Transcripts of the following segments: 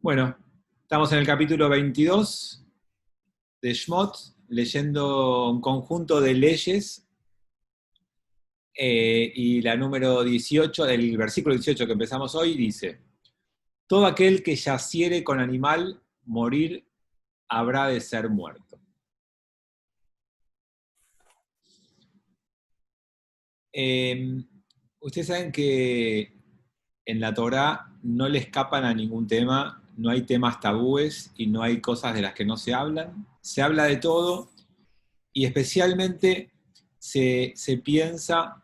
Bueno, estamos en el capítulo 22 de Shmot, leyendo un conjunto de leyes, y la número 18, el versículo 18 que empezamos hoy, dice: todo aquel que yaciere con animal, morir habrá de ser muerto. Ustedes saben que en la Torá no le escapan a ningún tema, no hay temas tabúes y no hay cosas de las que no se hablan. Se habla de todo y especialmente se piensa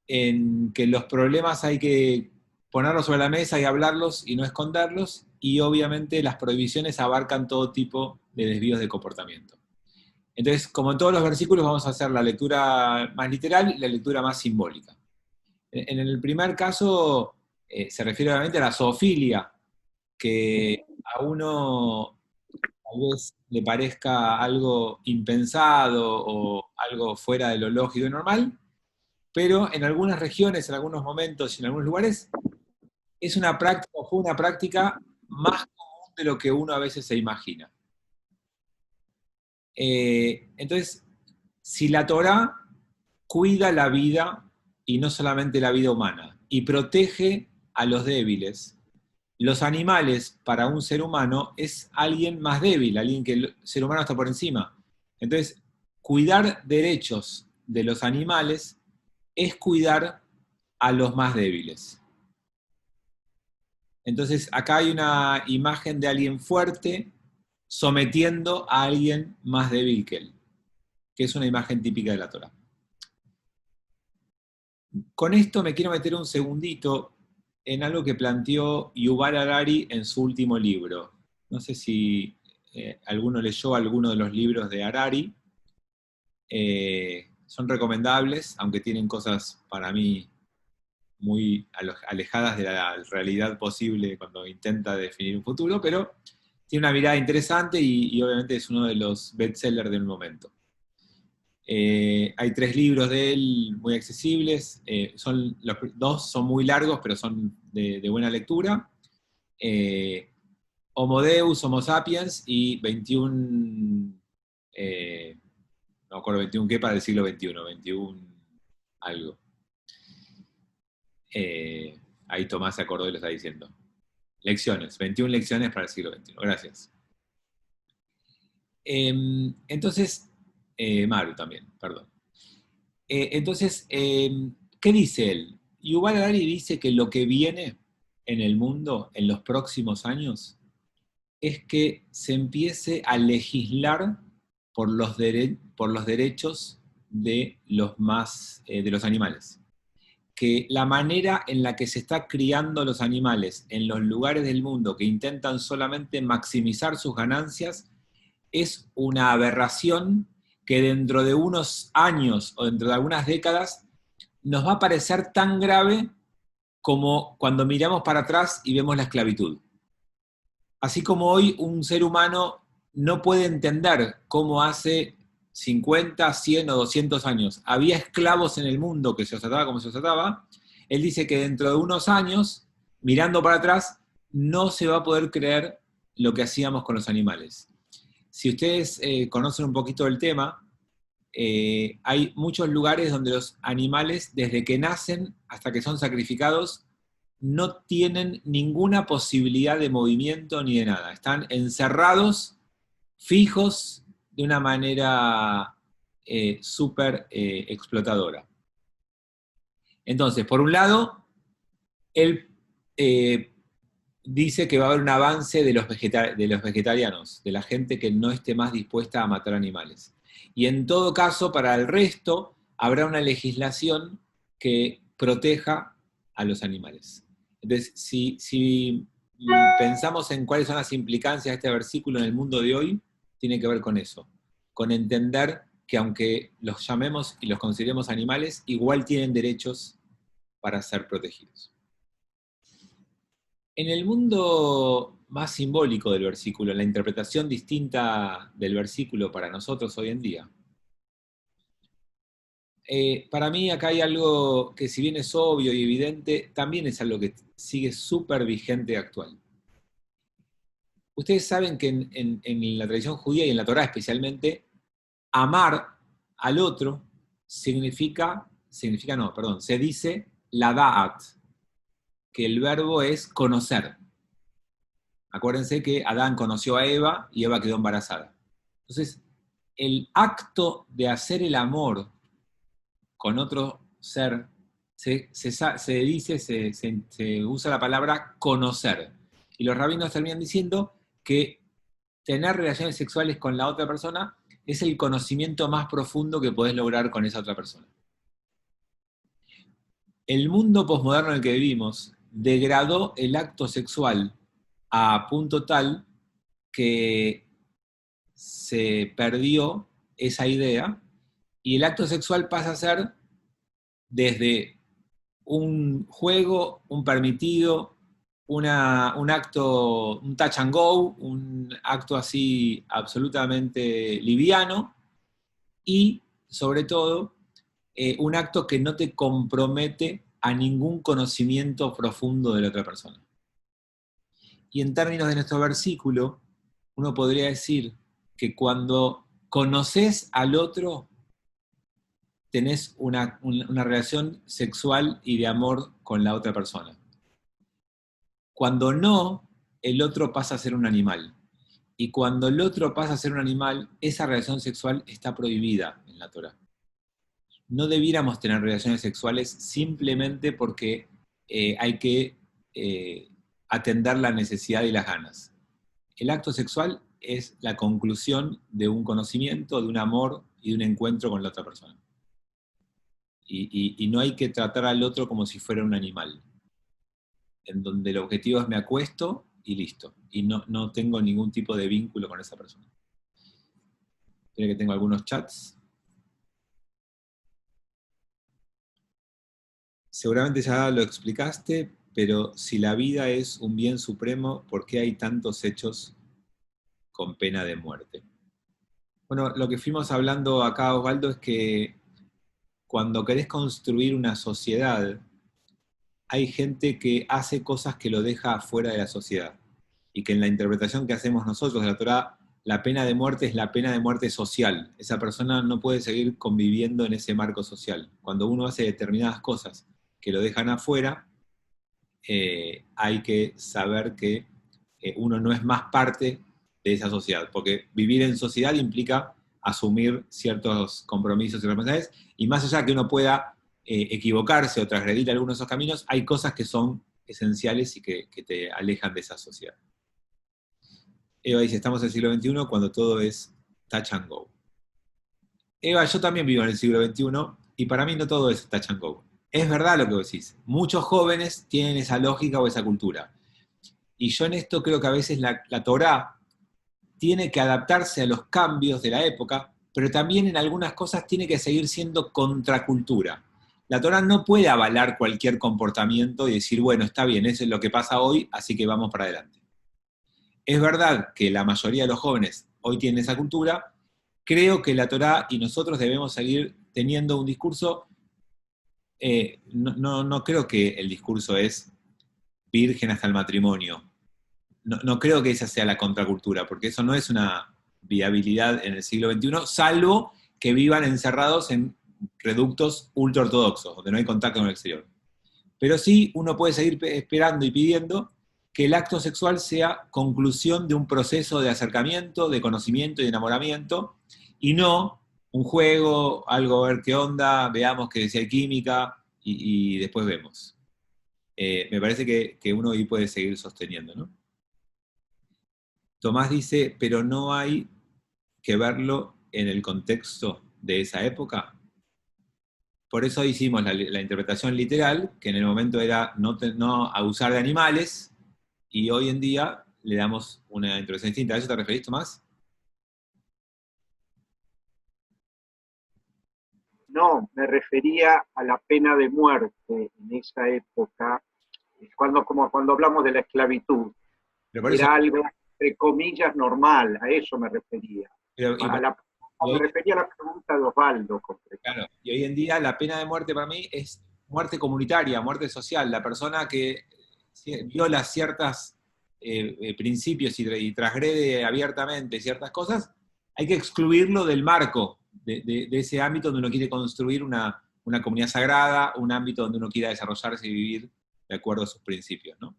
en que los problemas hay que ponerlos sobre la mesa y hablarlos y no esconderlos, y obviamente las prohibiciones abarcan todo tipo de desvíos de comportamiento. Entonces, como en todos los versículos, vamos a hacer la lectura más literal y la lectura más simbólica. En el primer caso, se refiere obviamente a la zoofilia, que a uno tal vez le parezca algo impensado o algo fuera de lo lógico y normal, pero en algunas regiones, en algunos momentos y en algunos lugares es una práctica, o fue una práctica más común de lo que uno a veces se imagina. Entonces, si la Torá cuida la vida, y no solamente la vida humana, y protege a los débiles, los animales para un ser humano es alguien más débil, alguien que el ser humano está por encima. Entonces, cuidar derechos de los animales es cuidar a los más débiles. Entonces, acá hay una imagen de alguien fuerte sometiendo a alguien más débil que él, que es una imagen típica de la Torá. Con esto me quiero meter un segundito en algo que planteó Yuval Harari en su último libro. No sé si alguno leyó alguno de los libros de Harari. Son recomendables, aunque tienen cosas para mí muy alejadas de la realidad posible cuando intenta definir un futuro, pero tiene una mirada interesante y obviamente es uno de los bestsellers del momento. Hay 3 libros de él muy accesibles, los 2 son muy largos, pero son de buena lectura. Homo Deus, Homo Sapiens y 21, no me acuerdo 21 qué para el siglo XXI, 21 algo. Ahí Tomás se acordó y lo está diciendo. Lecciones, 21 lecciones para el siglo XXI. Gracias. Entonces, Maru también, perdón. Entonces, ¿qué dice él? Yuval Harari dice que lo que viene en el mundo en los próximos años es que se empiece a legislar por los derechos de de los animales. Que la manera en la que se está criando los animales en los lugares del mundo que intentan solamente maximizar sus ganancias es una aberración que dentro de unos años o dentro de algunas décadas nos va a parecer tan grave como cuando miramos para atrás y vemos la esclavitud. Así como hoy un ser humano no puede entender cómo hace 50, 100 o 200 años había esclavos en el mundo que se los trataba como se los trataba, él dice que dentro de unos años, mirando para atrás, no se va a poder creer lo que hacíamos con los animales. Si ustedes conocen un poquito del tema, hay muchos lugares donde los animales, desde que nacen hasta que son sacrificados, no tienen ninguna posibilidad de movimiento ni de nada. Están encerrados, fijos, de una manera súper explotadora. Entonces, por un lado, él dice que va a haber un avance de los vegetarianos, de la gente que no esté más dispuesta a matar animales. Y en todo caso, para el resto, habrá una legislación que proteja a los animales. Entonces, si pensamos en cuáles son las implicancias de este versículo en el mundo de hoy, tiene que ver con eso, con entender que aunque los llamemos y los consideremos animales, igual tienen derechos para ser protegidos. En el mundo más simbólico del versículo, en la interpretación distinta del versículo para nosotros hoy en día, para mí acá hay algo que, si bien es obvio y evidente, también es algo que sigue súper vigente y actual. Ustedes saben que en la tradición judía y en la Torá especialmente, amar al otro se dice la da'at, que el verbo es conocer. Acuérdense que Adán conoció a Eva y Eva quedó embarazada. Entonces, el acto de hacer el amor con otro ser, se usa la palabra conocer. Y los rabinos terminan diciendo que tener relaciones sexuales con la otra persona es el conocimiento más profundo que podés lograr con esa otra persona. El mundo posmoderno en el que vivimos degradó el acto sexual a punto tal que se perdió esa idea y el acto sexual pasa a ser desde un juego, un permitido, un acto, un touch and go, un acto así absolutamente liviano y, sobre todo, un acto que no te compromete a ningún conocimiento profundo de la otra persona. Y en términos de nuestro versículo, uno podría decir que cuando conoces al otro, tenés una relación sexual y de amor con la otra persona. Cuando no, el otro pasa a ser un animal. Y cuando el otro pasa a ser un animal, esa relación sexual está prohibida en la Torá. No debiéramos tener relaciones sexuales simplemente porque hay que atender la necesidad y las ganas. El acto sexual es la conclusión de un conocimiento, de un amor y de un encuentro con la otra persona. Y no hay que tratar al otro como si fuera un animal, en donde el objetivo es me acuesto y listo, y no tengo ningún tipo de vínculo con esa persona. Creo que tengo algunos chats. Seguramente ya lo explicaste, pero si la vida es un bien supremo, ¿por qué hay tantos hechos con pena de muerte? Bueno, lo que fuimos hablando acá, Osvaldo, es que cuando querés construir una sociedad, hay gente que hace cosas que lo deja afuera de la sociedad. Y que en la interpretación que hacemos nosotros de la Torá, la pena de muerte es la pena de muerte social. Esa persona no puede seguir conviviendo en ese marco social. Cuando uno hace determinadas cosas que lo dejan afuera, hay que saber que uno no es más parte de esa sociedad, porque vivir en sociedad implica asumir ciertos compromisos y responsabilidades, y más allá que uno pueda equivocarse o transgredir algunos de esos caminos, hay cosas que son esenciales y que te alejan de esa sociedad. Eva dice, estamos en el siglo XXI cuando todo es touch and go. Eva, yo también vivo en el siglo XXI y para mí no todo es touch and go. Es verdad lo que vos decís. Muchos jóvenes tienen esa lógica o esa cultura. Y yo en esto creo que a veces la Torá tiene que adaptarse a los cambios de la época, pero también en algunas cosas tiene que seguir siendo contracultura. La Torá no puede avalar cualquier comportamiento y decir, bueno, está bien, eso es lo que pasa hoy, así que vamos para adelante. Es verdad que la mayoría de los jóvenes hoy tienen esa cultura. Creo que la Torá y nosotros debemos seguir teniendo un discurso. No creo que el discurso es virgen hasta el matrimonio. No creo que esa sea la contracultura, porque eso no es una viabilidad en el siglo XXI, salvo que vivan encerrados en reductos ultraortodoxos, donde no hay contacto con el exterior. Pero sí uno puede seguir esperando y pidiendo que el acto sexual sea conclusión de un proceso de acercamiento, de conocimiento y de enamoramiento, y no un juego, algo a ver qué onda, veamos que si hay química, y después vemos. Me parece que uno ahí puede seguir sosteniendo, ¿no? Tomás dice, pero no hay que verlo en el contexto de esa época. Por eso hicimos la interpretación literal, que en el momento era no abusar de animales, y hoy en día le damos una interpretación distinta. ¿A eso te referís, Tomás? No, me refería a la pena de muerte en esa época, como cuando hablamos de la esclavitud. Pero por eso, Era algo, entre comillas, normal, a eso me refería. pero, y, A la, y me hoy, refería a la pregunta de Osvaldo, claro, concretamente. y hoy en día la pena de muerte para mí es muerte comunitaria, muerte social. La persona que viola ciertas principios y transgrede abiertamente ciertas cosas, hay que excluirlo del marco, de ese ámbito donde uno quiere construir una comunidad sagrada, un ámbito donde uno quiera desarrollarse y vivir de acuerdo a sus principios, ¿no?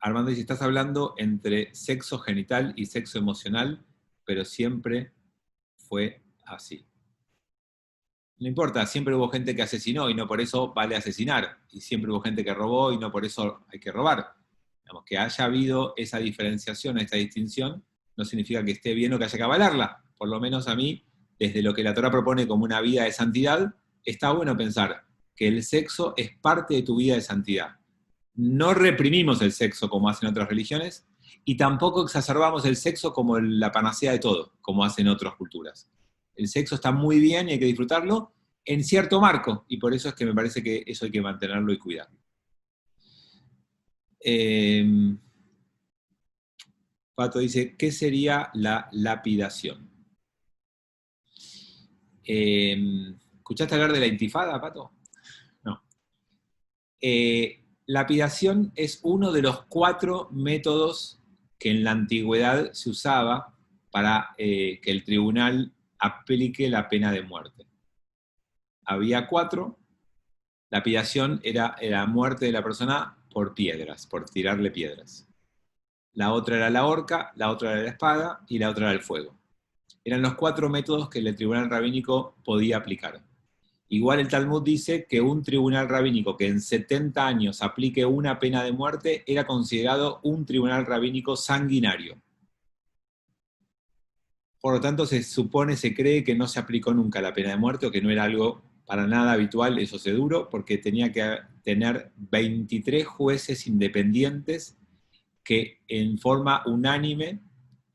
Armando dice, estás hablando entre sexo genital y sexo emocional, pero siempre fue así. No importa, siempre hubo gente que asesinó y no por eso vale asesinar, y siempre hubo gente que robó y no por eso hay que robar. Digamos, que haya habido esa diferenciación, esa distinción, no significa que esté bien o que haya que avalarla. Por lo menos a mí, desde lo que la Torá propone como una vida de santidad, está bueno pensar que el sexo es parte de tu vida de santidad. No reprimimos el sexo como hacen otras religiones, y tampoco exacerbamos el sexo como la panacea de todo, como hacen otras culturas. El sexo está muy bien y hay que disfrutarlo en cierto marco, y por eso es que me parece que eso hay que mantenerlo y cuidarlo. Pato dice, ¿qué sería la lapidación? ¿Escuchaste hablar de la intifada, Pato? No. Lapidación es uno de los 4 métodos que en la antigüedad se usaba para que el tribunal aplique la pena de muerte. Había 4. Lapidación era la muerte de la persona por piedras, por tirarle piedras. La otra era la horca, la otra era la espada y la otra era el fuego. Eran los 4 métodos que el tribunal rabínico podía aplicar. Igual el Talmud dice que un tribunal rabínico que en 70 años aplique una pena de muerte era considerado un tribunal rabínico sanguinario. Por lo tanto, se supone, se cree que no se aplicó nunca la pena de muerte o que no era algo para nada habitual, eso se duro, porque tenía que tener 23 jueces independientes que en forma unánime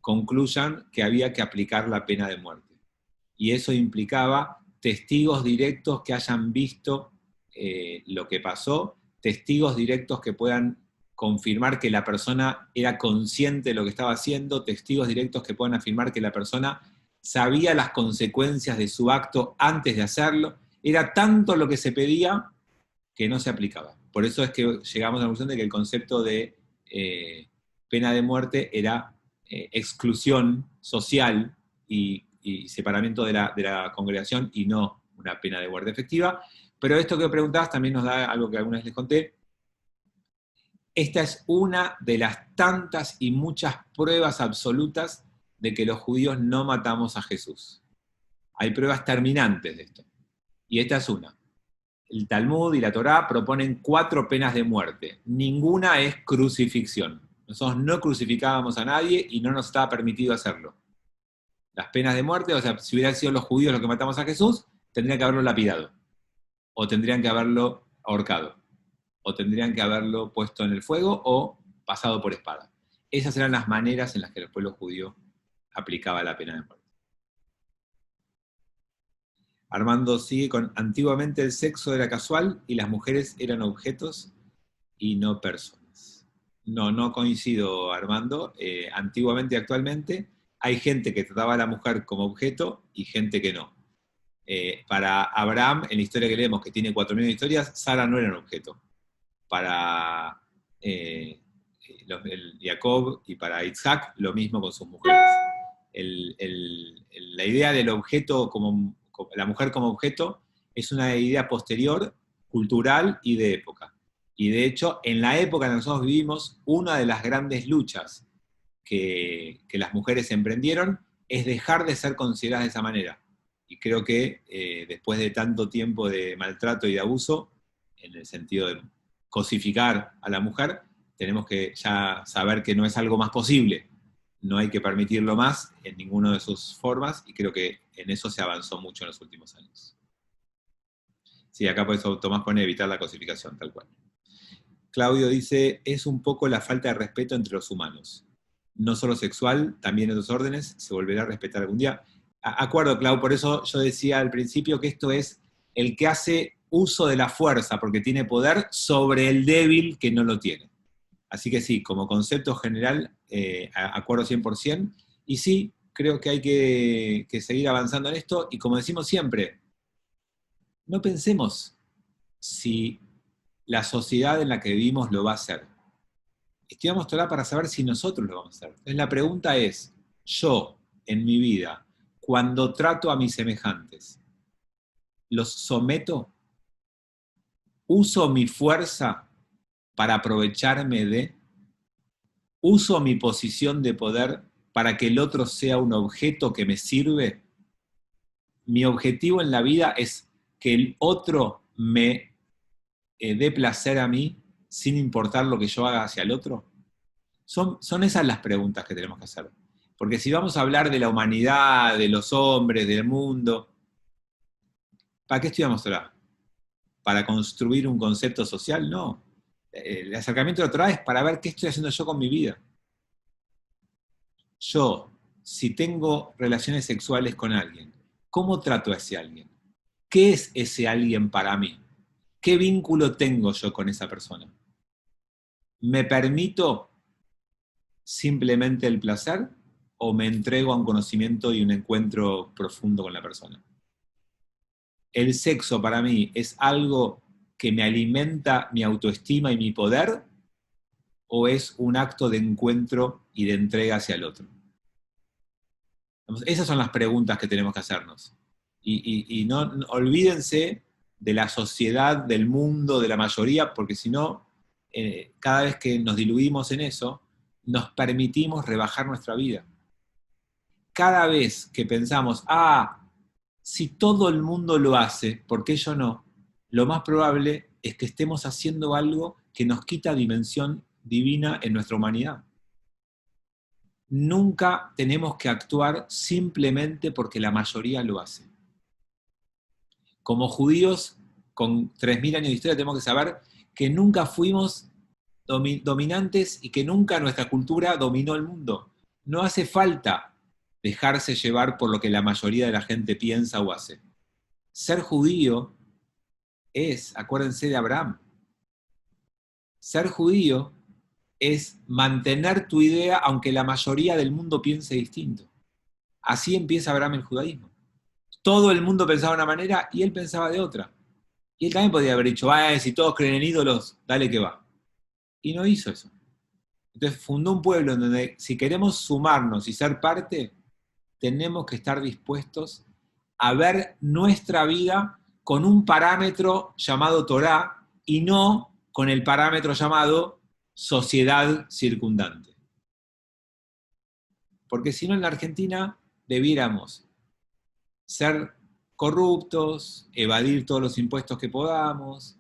concluyan que había que aplicar la pena de muerte. Y eso implicaba testigos directos que hayan visto lo que pasó, testigos directos que puedan confirmar que la persona era consciente de lo que estaba haciendo, testigos directos que puedan afirmar que la persona sabía las consecuencias de su acto antes de hacerlo. Era tanto lo que se pedía que no se aplicaba. Por eso es que llegamos a la conclusión de que el concepto de pena de muerte era exclusión social y separamiento de la congregación y no una pena de muerte efectiva. Pero esto que preguntabas también nos da algo que alguna vez les conté. Esta es una de las tantas y muchas pruebas absolutas de que los judíos no matamos a Jesús. Hay pruebas terminantes de esto. Y esta es una. El Talmud y la Torá proponen 4 penas de muerte. Ninguna es crucifixión. Nosotros no crucificábamos a nadie y no nos estaba permitido hacerlo. Las penas de muerte, o sea, si hubieran sido los judíos los que matamos a Jesús, tendrían que haberlo lapidado. O tendrían que haberlo ahorcado. O tendrían que haberlo puesto en el fuego o pasado por espada. Esas eran las maneras en las que el pueblo judío aplicaba la pena de muerte. Armando sigue con, antiguamente el sexo era casual y las mujeres eran objetos y no personas. No coincido, Armando. Antiguamente y actualmente hay gente que trataba a la mujer como objeto y gente que no. Para Abraham, en la historia que leemos, que tiene 4.000 historias, Sara no era un objeto. Para Jacob y para Isaac, lo mismo con sus mujeres. La idea del objeto la mujer como objeto es una idea posterior, cultural y de época. Y de hecho, en la época en la que nosotros vivimos, una de las grandes luchas que las mujeres emprendieron es dejar de ser consideradas de esa manera. Y creo que después de tanto tiempo de maltrato y de abuso, en el sentido de cosificar a la mujer, tenemos que ya saber que no es algo más posible. No hay que permitirlo más en ninguna de sus formas, y creo que en eso se avanzó mucho en los últimos años. Sí, acá por eso Tomás pone evitar la cosificación, tal cual. Claudio dice, es un poco la falta de respeto entre los humanos. No solo sexual, también en otros órdenes, se volverá a respetar algún día. Acuerdo, Clau, por eso yo decía al principio que esto es el que hace uso de la fuerza, porque tiene poder, sobre el débil que no lo tiene. Así que sí, como concepto general, acuerdo 100%, y sí, creo que hay que seguir avanzando en esto, y como decimos siempre, no pensemos si la sociedad en la que vivimos lo va a hacer. estudiamos Torah para saber si nosotros lo vamos a hacer. Entonces la pregunta es, yo, en mi vida, cuando trato a mis semejantes, ¿los someto? ¿Uso mi fuerza para aprovecharme de? ¿Uso mi posición de poder para que el otro sea un objeto que me sirve? Mi objetivo en la vida es que el otro me dé placer a mí sin importar lo que yo haga hacia el otro. Son esas las preguntas que tenemos que hacer. Porque si vamos a hablar de la humanidad, de los hombres, del mundo, ¿para qué estudiamos Torah? ¿Para construir un concepto social? No. El acercamiento a la Torah es para ver qué estoy haciendo yo con mi vida. Yo, si tengo relaciones sexuales con alguien, ¿cómo trato a ese alguien? ¿Qué es ese alguien para mí? ¿Qué vínculo tengo yo con esa persona? ¿Me permito simplemente el placer o me entrego a un conocimiento y un encuentro profundo con la persona? ¿El sexo para mí es algo que me alimenta mi autoestima y mi poder o es un acto de encuentro y de entrega hacia el otro? Esas son las preguntas que tenemos que hacernos. Y no olvídense de la sociedad, del mundo, de la mayoría, porque si no, cada vez que nos diluimos en eso, nos permitimos rebajar nuestra vida. Cada vez que pensamos, si todo el mundo lo hace, ¿por qué yo no? Lo más probable es que estemos haciendo algo que nos quita dimensión divina en nuestra humanidad. Nunca tenemos que actuar simplemente porque la mayoría lo hace. Como judíos, con 3.000 años de historia, tenemos que saber que nunca fuimos dominantes y que nunca nuestra cultura dominó el mundo. No hace falta dejarse llevar por lo que la mayoría de la gente piensa o hace. Ser judío es, acuérdense de Abraham, ser judío es mantener tu idea aunque la mayoría del mundo piense distinto. Así empieza Abraham el judaísmo. Todo el mundo pensaba de una manera y él pensaba de otra. Y él también podía haber dicho, si todos creen en ídolos, dale que va. Y no hizo eso. Entonces fundó un pueblo en donde si queremos sumarnos y ser parte, tenemos que estar dispuestos a ver nuestra vida con un parámetro llamado Torá y no con el parámetro llamado sociedad circundante. Porque si no, en la Argentina debiéramos ser corruptos, evadir todos los impuestos que podamos,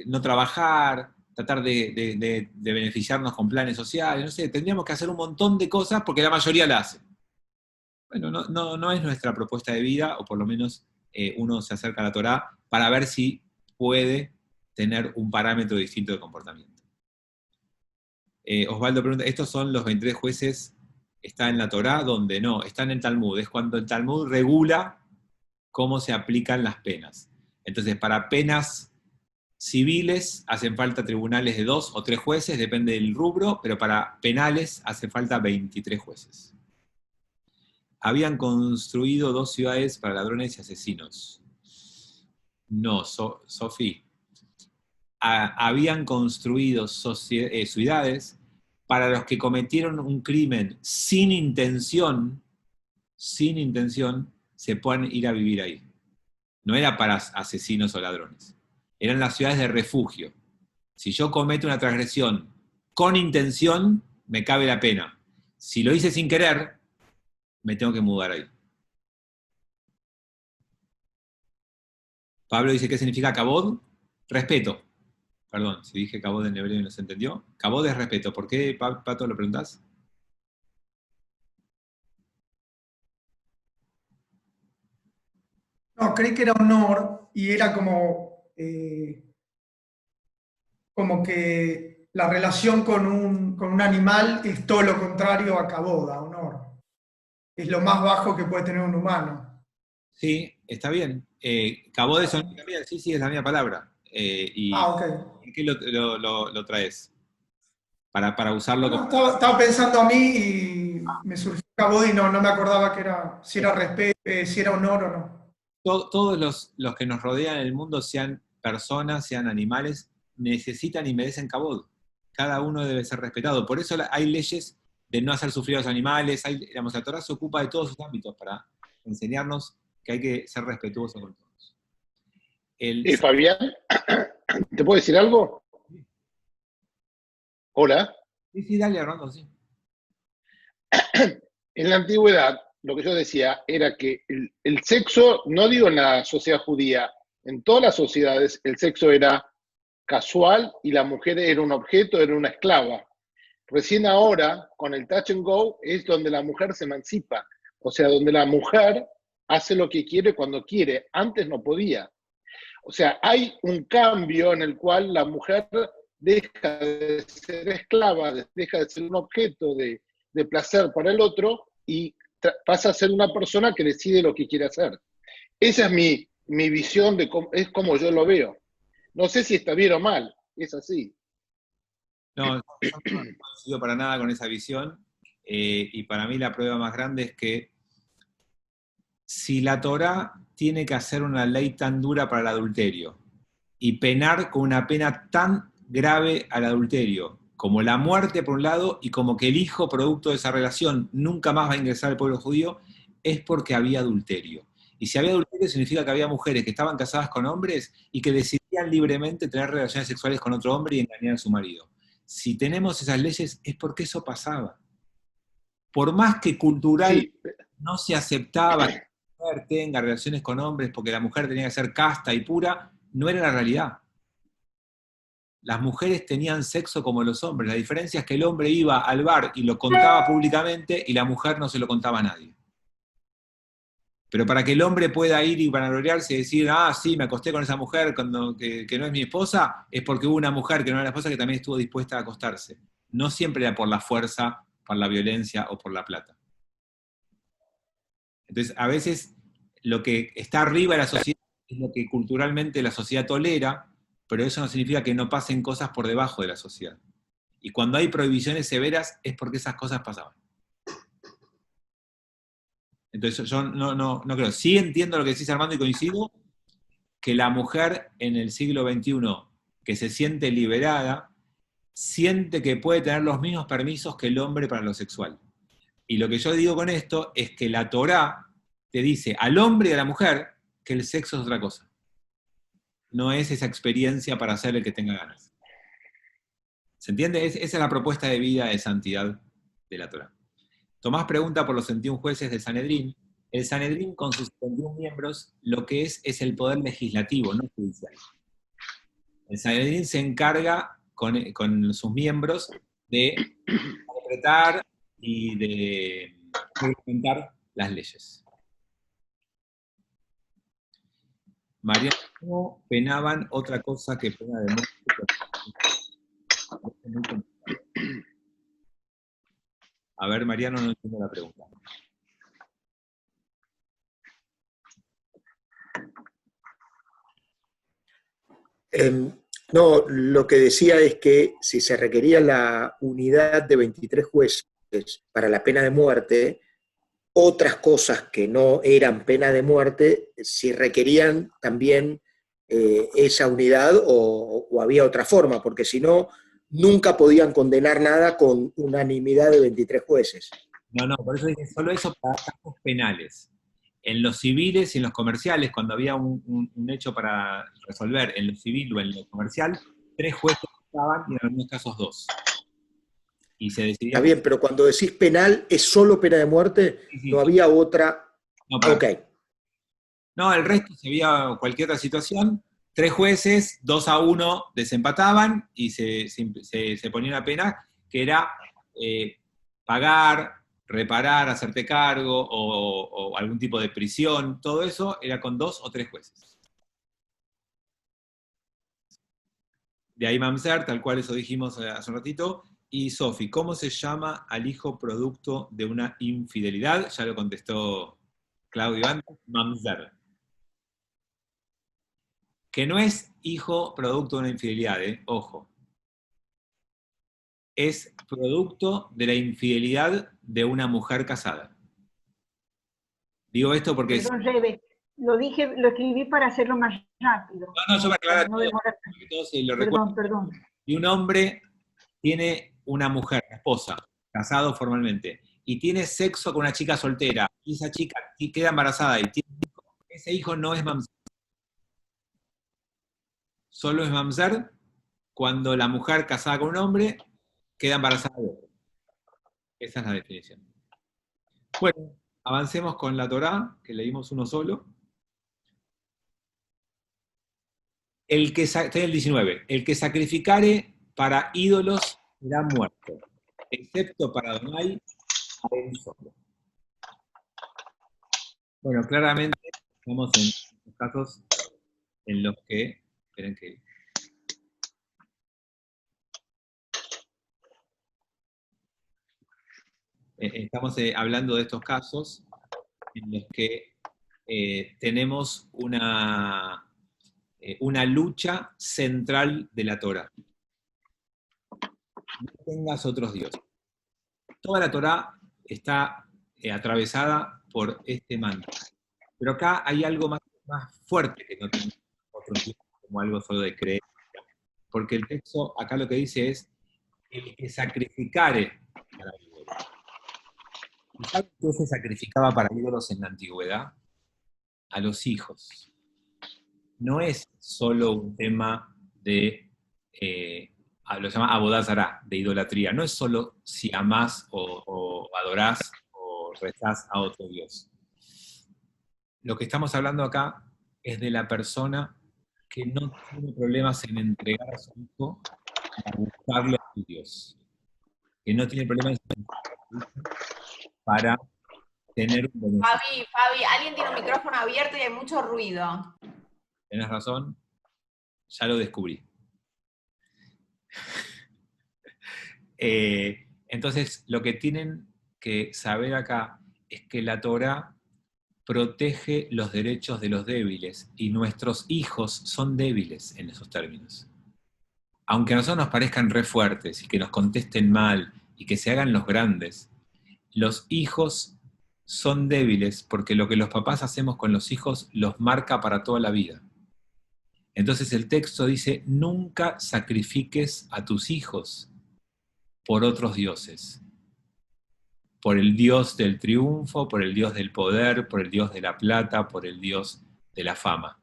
no trabajar, tratar de beneficiarnos con planes sociales, no sé, tendríamos que hacer un montón de cosas porque la mayoría la hace. Bueno, no es nuestra propuesta de vida, o por lo menos uno se acerca a la Torá para ver si puede tener un parámetro distinto de comportamiento. Osvaldo pregunta, ¿estos son los 23 jueces? ¿Está en la Torá? ¿Dónde? No, está en el Talmud. Es cuando el Talmud regula cómo se aplican las penas. Entonces, para penas civiles hacen falta tribunales de 2 o 3 jueces, depende del rubro, pero para penales hace falta 23 jueces. Habían construido 2 ciudades para ladrones y asesinos. No, Sofía. Habían construido ciudades para los que cometieron un crimen sin intención, se pueden ir a vivir ahí. No era para asesinos o ladrones. Eran las ciudades de refugio. Si yo cometo una transgresión con intención, me cabe la pena. Si lo hice sin querer, me tengo que mudar ahí. Pablo dice, ¿qué significa kabod? Respeto. Perdón, si dije kabod en hebreo y no se entendió. Kabod es respeto. ¿Por qué, Pato, lo preguntás? No, creí que era honor y era como que la relación con un animal es todo lo contrario a caboda, honor. Es lo más bajo que puede tener un humano. Sí, está bien. Kabod es honor también, sí, es la misma palabra. Ok. ¿Y qué lo traes? Para usarlo No, como... estaba pensando a mí y me surgió caboda y no me acordaba que era, si era respeto, si era honor o no. Todos los que nos rodean en el mundo, sean personas, sean animales, necesitan y merecen kabod. cada uno debe ser respetado. Por eso hay leyes de no hacer sufrir a los animales, digamos, la Torá se ocupa de todos sus ámbitos para enseñarnos que hay que ser respetuosos con todos. Fabián, ¿te puedo decir algo? Hola. Sí, dale, Armando, sí. En la antigüedad, lo que yo decía era que el sexo, no digo en la sociedad judía, en todas las sociedades el sexo era casual y la mujer era un objeto, era una esclava. Recién ahora, con el touch and go, es donde la mujer se emancipa. O sea, donde la mujer hace lo que quiere cuando quiere. Antes no podía. O sea, hay un cambio en el cual la mujer deja de ser esclava, deja de ser un objeto de placer para el otro y pasa a ser una persona que decide lo que quiere hacer. Esa es mi visión, es como yo lo veo. No sé si está bien o mal, es así. No, yo no coincido para nada con esa visión, y para mí la prueba más grande es que si la Torá tiene que hacer una ley tan dura para el adulterio y penar con una pena tan grave al adulterio, como la muerte por un lado, y como que el hijo producto de esa relación nunca más va a ingresar al pueblo judío, es porque había adulterio. Y si había adulterio significa que había mujeres que estaban casadas con hombres y que decidían libremente tener relaciones sexuales con otro hombre y engañar a su marido. Si tenemos esas leyes es porque eso pasaba. Por más que cultural Sí. no se aceptaba que la mujer tenga relaciones con hombres porque la mujer tenía que ser casta y pura, no era la realidad. Las mujeres tenían sexo como los hombres. La diferencia es que el hombre iba al bar y lo contaba públicamente y la mujer no se lo contaba a nadie. Pero para que el hombre pueda ir y vanagloriarse y decir, sí, me acosté con esa mujer que no es mi esposa, es porque hubo una mujer que no era la esposa que también estuvo dispuesta a acostarse. No siempre era por la fuerza, por la violencia o por la plata. Entonces, a veces lo que está arriba de la sociedad es lo que culturalmente la sociedad tolera, pero eso no significa que no pasen cosas por debajo de la sociedad. Y cuando hay prohibiciones severas es porque esas cosas pasaban. Entonces yo no creo. Sí entiendo lo que decís, Armando, y coincido que la mujer en el siglo XXI, que se siente liberada, siente que puede tener los mismos permisos que el hombre para lo sexual. Y lo que yo digo con esto es que la Torá te dice al hombre y a la mujer que el sexo es otra cosa. No es esa experiencia para hacer el que tenga ganas. ¿Se entiende? Esa es la propuesta de vida de santidad de la Torá. Tomás pregunta por los 71 jueces del Sanedrín. El Sanedrín, con sus 71 miembros, lo que es el poder legislativo, no judicial. El Sanedrín se encarga, con sus miembros, de interpretar y de implementar las leyes. Mariano, ¿cómo penaban otra cosa que pena de muerte? A ver, Mariano, no entiendo la pregunta. No, lo que decía es que si se requería la unidad de 23 jueces para la pena de muerte, otras cosas que no eran pena de muerte, si requerían también esa unidad o había otra forma, porque si no, nunca podían condenar nada con unanimidad de 23 jueces. No, por eso dije solo eso para casos penales. En los civiles y en los comerciales, cuando había un hecho para resolver en lo civil o en lo comercial, 3 jueces estaban y en algunos casos 2. Y se decidía... Está bien, pero cuando decís penal, ¿es solo pena de muerte? Sí. ¿No había otra? No, okay. No, el resto, si había cualquier otra situación, 3 jueces, 2-1 desempataban y se ponía una pena que era pagar, reparar, hacerte cargo o algún tipo de prisión. Todo eso era con 2 o 3 jueces. De ahí Mamzer, tal cual eso dijimos hace un ratito. Y Sofi, ¿cómo se llama al hijo producto de una infidelidad? Ya lo contestó Claudio antes, Mamzer. Que no es hijo producto de una infidelidad, ojo. Es producto de la infidelidad de una mujer casada. Digo esto porque... Perdón, Rebe, lo escribí para hacerlo más rápido. No, yo me aclaro todo, porque todos lo recuerdan. Perdón. Y un hombre tiene una mujer, esposa, casado formalmente, y tiene sexo con una chica soltera, y esa chica queda embarazada y tiene un hijo, ese hijo no es mamzer. Solo es mamzer cuando la mujer casada con un hombre queda embarazada de otro. Esa es la definición. Bueno, avancemos con la Torá, que leímos uno solo. Estoy en el 19. El que sacrificare para ídolos será muerto, excepto para Adonai, a él solo. Bueno, claramente estamos en los casos en los que... Esperen que... Estamos hablando de estos casos en los que tenemos una lucha central de la Torá. No tengas otros dioses. Toda la Torá está atravesada por este mandato. Pero acá hay algo más fuerte que no tengas otros dioses, como algo solo de creencia. Porque el texto acá lo que dice es el que sacrificare para ídolos. ¿Y saben qué se sacrificaba para ídolos en la antigüedad? A los hijos. No es solo un tema de, lo llama Abodá Zará, de idolatría. No es solo si amás o adorás o rezás a otro Dios. Lo que estamos hablando acá es de la persona que no tiene problemas en entregar a su hijo para buscarle a su Dios. Que no tiene problemas para tener un beneficio. Fabi, alguien tiene un micrófono abierto y hay mucho ruido. Tenés razón, ya lo descubrí. Entonces, lo que tienen que saber acá es que la Torá protege los derechos de los débiles, y nuestros hijos son débiles en esos términos. Aunque a nosotros nos parezcan re fuertes, y que nos contesten mal, y que se hagan los grandes, los hijos son débiles, porque lo que los papás hacemos con los hijos los marca para toda la vida. Entonces el texto dice, nunca sacrifiques a tus hijos por otros dioses. Por el Dios del triunfo, por el Dios del poder, por el Dios de la plata, por el Dios de la fama.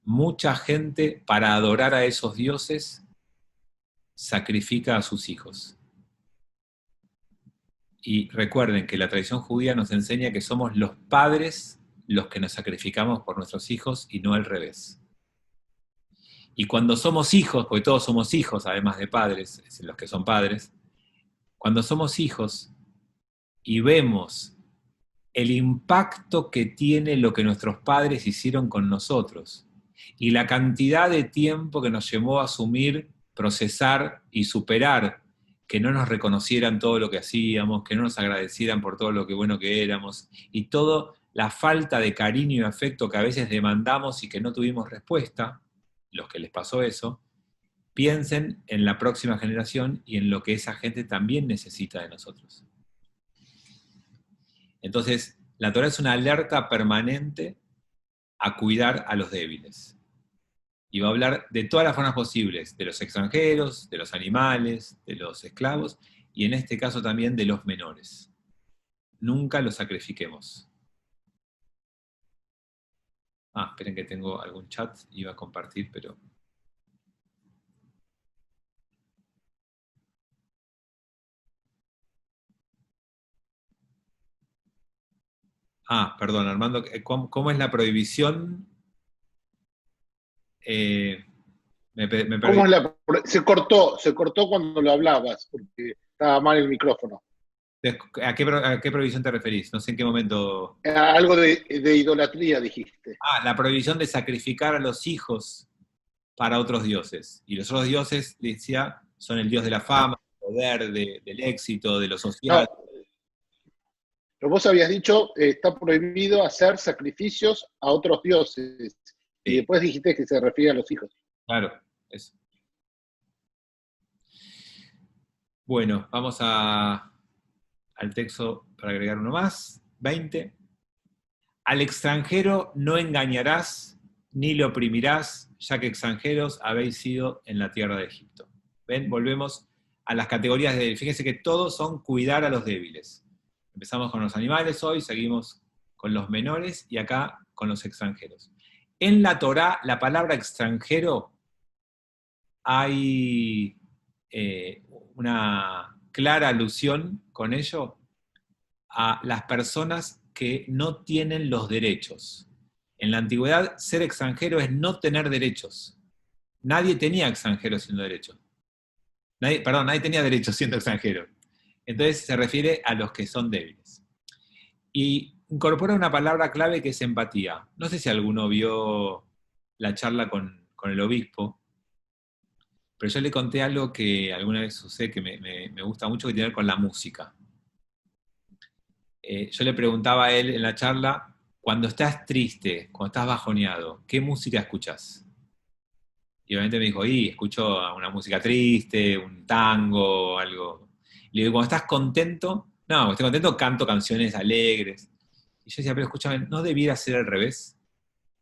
Mucha gente, para adorar a esos dioses, sacrifica a sus hijos. Y recuerden que la tradición judía nos enseña que somos los padres los que nos sacrificamos por nuestros hijos y no al revés. Y cuando somos hijos, porque todos somos hijos, además de padres, los que son padres, cuando somos hijos y vemos el impacto que tiene lo que nuestros padres hicieron con nosotros, y la cantidad de tiempo que nos llevó a asumir, procesar y superar, que no nos reconocieran todo lo que hacíamos, que no nos agradecieran por todo lo que bueno que éramos, y toda la falta de cariño y afecto que a veces demandamos y que no tuvimos respuesta, los que les pasó eso, piensen en la próxima generación y en lo que esa gente también necesita de nosotros. Entonces, la Torá es una alerta permanente a cuidar a los débiles. Y va a hablar de todas las formas posibles, de los extranjeros, de los animales, de los esclavos, y en este caso también de los menores. Nunca los sacrifiquemos. Esperen que tengo algún chat, iba a compartir, pero... Perdón, Armando, ¿cómo es la prohibición? Me perdí. Se cortó cuando lo hablabas, porque estaba mal el micrófono. ¿A qué prohibición te referís? No sé en qué momento... Algo de idolatría dijiste. La prohibición de sacrificar a los hijos para otros dioses. Y los otros dioses, decía, son el dios de la fama, del poder, del éxito, de lo social. No, pero vos habías dicho, está prohibido hacer sacrificios a otros dioses. Sí. Y después dijiste que se refiere a los hijos. Claro, eso. Bueno, vamos al texto para agregar uno más. 20. Al extranjero no engañarás, ni lo oprimirás, ya que extranjeros habéis sido en la tierra de Egipto. ¿Ven? Volvemos a las categorías de, fíjense que todos son cuidar a los débiles. Empezamos con los animales hoy, seguimos con los menores y acá con los extranjeros. En la Torá, la palabra extranjero, hay una clara alusión con ello a las personas que no tienen los derechos. En la antigüedad, ser extranjero es no tener derechos. Nadie tenía extranjeros siendo derechos. Nadie tenía derechos siendo extranjero. Entonces se refiere a los que son débiles. Y incorpora una palabra clave que es empatía. No sé si alguno vio la charla con el obispo, pero yo le conté algo que alguna vez usé que me gusta mucho, que tiene que ver con la música. Yo le preguntaba a él en la charla, cuando estás triste, cuando estás bajoneado, ¿qué música escuchás? Y obviamente me dijo, escucho una música triste, un tango, algo. Y le digo, cuando estás contento, no, cuando estoy contento canto canciones alegres. Y yo decía, pero escúchame, ¿no debiera ser al revés?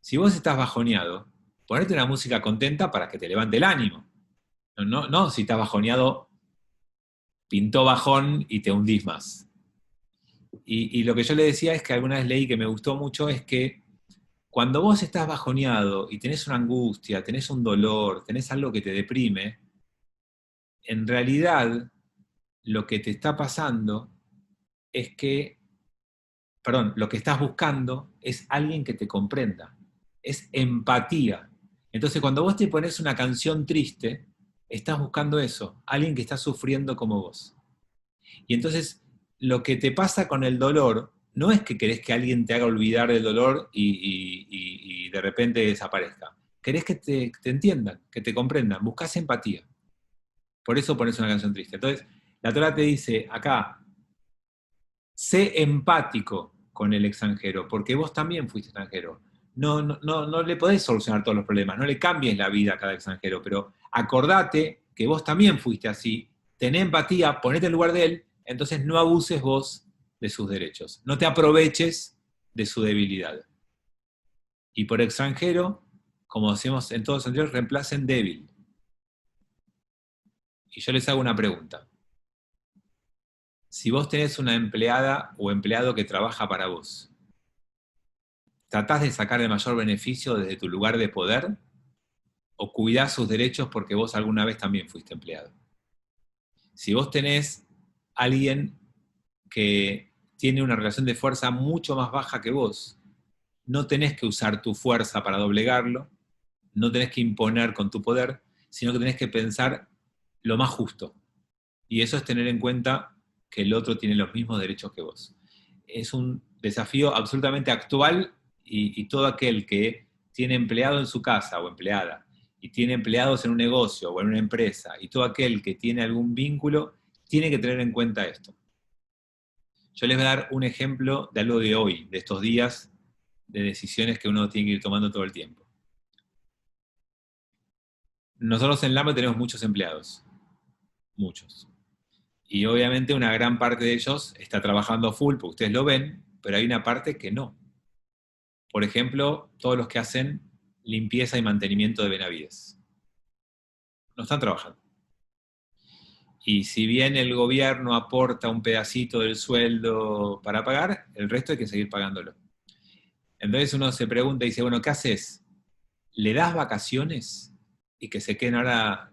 Si vos estás bajoneado, ponete una música contenta para que te levante el ánimo. No, si estás bajoneado, pintó bajón y te hundís más. Y lo que yo le decía es que alguna vez leí que me gustó mucho, es que cuando vos estás bajoneado y tenés una angustia, tenés un dolor, tenés algo que te deprime, en realidad lo que te está pasando es que, lo que estás buscando es alguien que te comprenda, es empatía. Entonces cuando vos te pones una canción triste, estás buscando eso, alguien que está sufriendo como vos. Y entonces lo que te pasa con el dolor no es que querés que alguien te haga olvidar del dolor y de repente desaparezca. Querés que te entiendan, que te comprendan, buscás empatía. Por eso pones una canción triste. Entonces, la Torá te dice acá, sé empático con el extranjero, porque vos también fuiste extranjero. No le podés solucionar todos los problemas, no le cambies la vida a cada extranjero, pero acordate que vos también fuiste así, tené empatía, ponete en lugar de él, entonces no abuses vos de sus derechos, no te aproveches de su debilidad. Y por extranjero, como decimos en todos los sentidos, reemplacen débil. Y yo les hago una pregunta. Si vos tenés una empleada o empleado que trabaja para vos, ¿tratás de sacar el mayor beneficio desde tu lugar de poder? ¿O cuidás sus derechos porque vos alguna vez también fuiste empleado? Si vos tenés alguien que tiene una relación de fuerza mucho más baja que vos, no tenés que usar tu fuerza para doblegarlo, no tenés que imponer con tu poder, sino que tenés que pensar lo más justo. Y eso es tener en cuenta que el otro tiene los mismos derechos que vos. Es un desafío absolutamente actual y todo aquel que tiene empleado en su casa o empleada, y tiene empleados en un negocio o en una empresa, y todo aquel que tiene algún vínculo, tiene que tener en cuenta esto. Yo les voy a dar un ejemplo de algo de hoy, de estos días, de decisiones que uno tiene que ir tomando todo el tiempo. Nosotros en LAME tenemos muchos empleados, muchos. Y obviamente una gran parte de ellos está trabajando full, porque ustedes lo ven, pero hay una parte que no. Por ejemplo, todos los que hacen limpieza y mantenimiento de Benavides. No están trabajando. Y si bien el gobierno aporta un pedacito del sueldo para pagar, el resto hay que seguir pagándolo. Entonces uno se pregunta y dice, bueno, ¿qué haces? ¿Le das vacaciones y que se queden ahora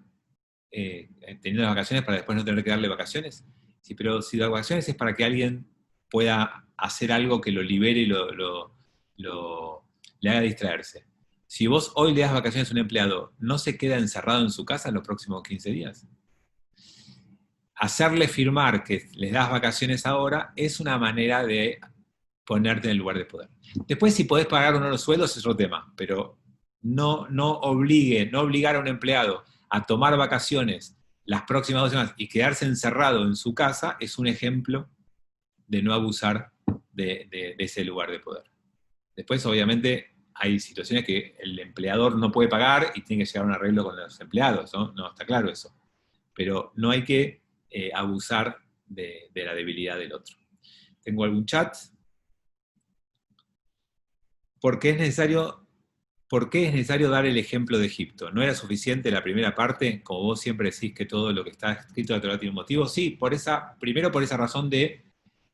teniendo las vacaciones para después no tener que darle vacaciones? Sí, pero si las vacaciones es para que alguien pueda hacer algo que lo libere y le haga distraerse. Si vos hoy le das vacaciones a un empleado, ¿no se queda encerrado en su casa en los próximos 15 días? Hacerle firmar que les das vacaciones ahora es una manera de ponerte en el lugar de poder. Después, si podés pagar o no los sueldos es otro tema, pero no obligar a un empleado a tomar vacaciones las próximas 2 semanas y quedarse encerrado en su casa es un ejemplo de no abusar de ese lugar de poder. Después, obviamente, hay situaciones que el empleador no puede pagar y tiene que llegar a un arreglo con los empleados, ¿no? No, está claro eso. Pero no hay que abusar de la debilidad del otro. ¿Tengo algún chat? ¿Por qué es necesario ¿por qué es necesario dar el ejemplo de Egipto? ¿No era suficiente la primera parte? Como vos siempre decís que todo lo que está escrito en la Torá tiene un motivo. Sí, primero por esa razón de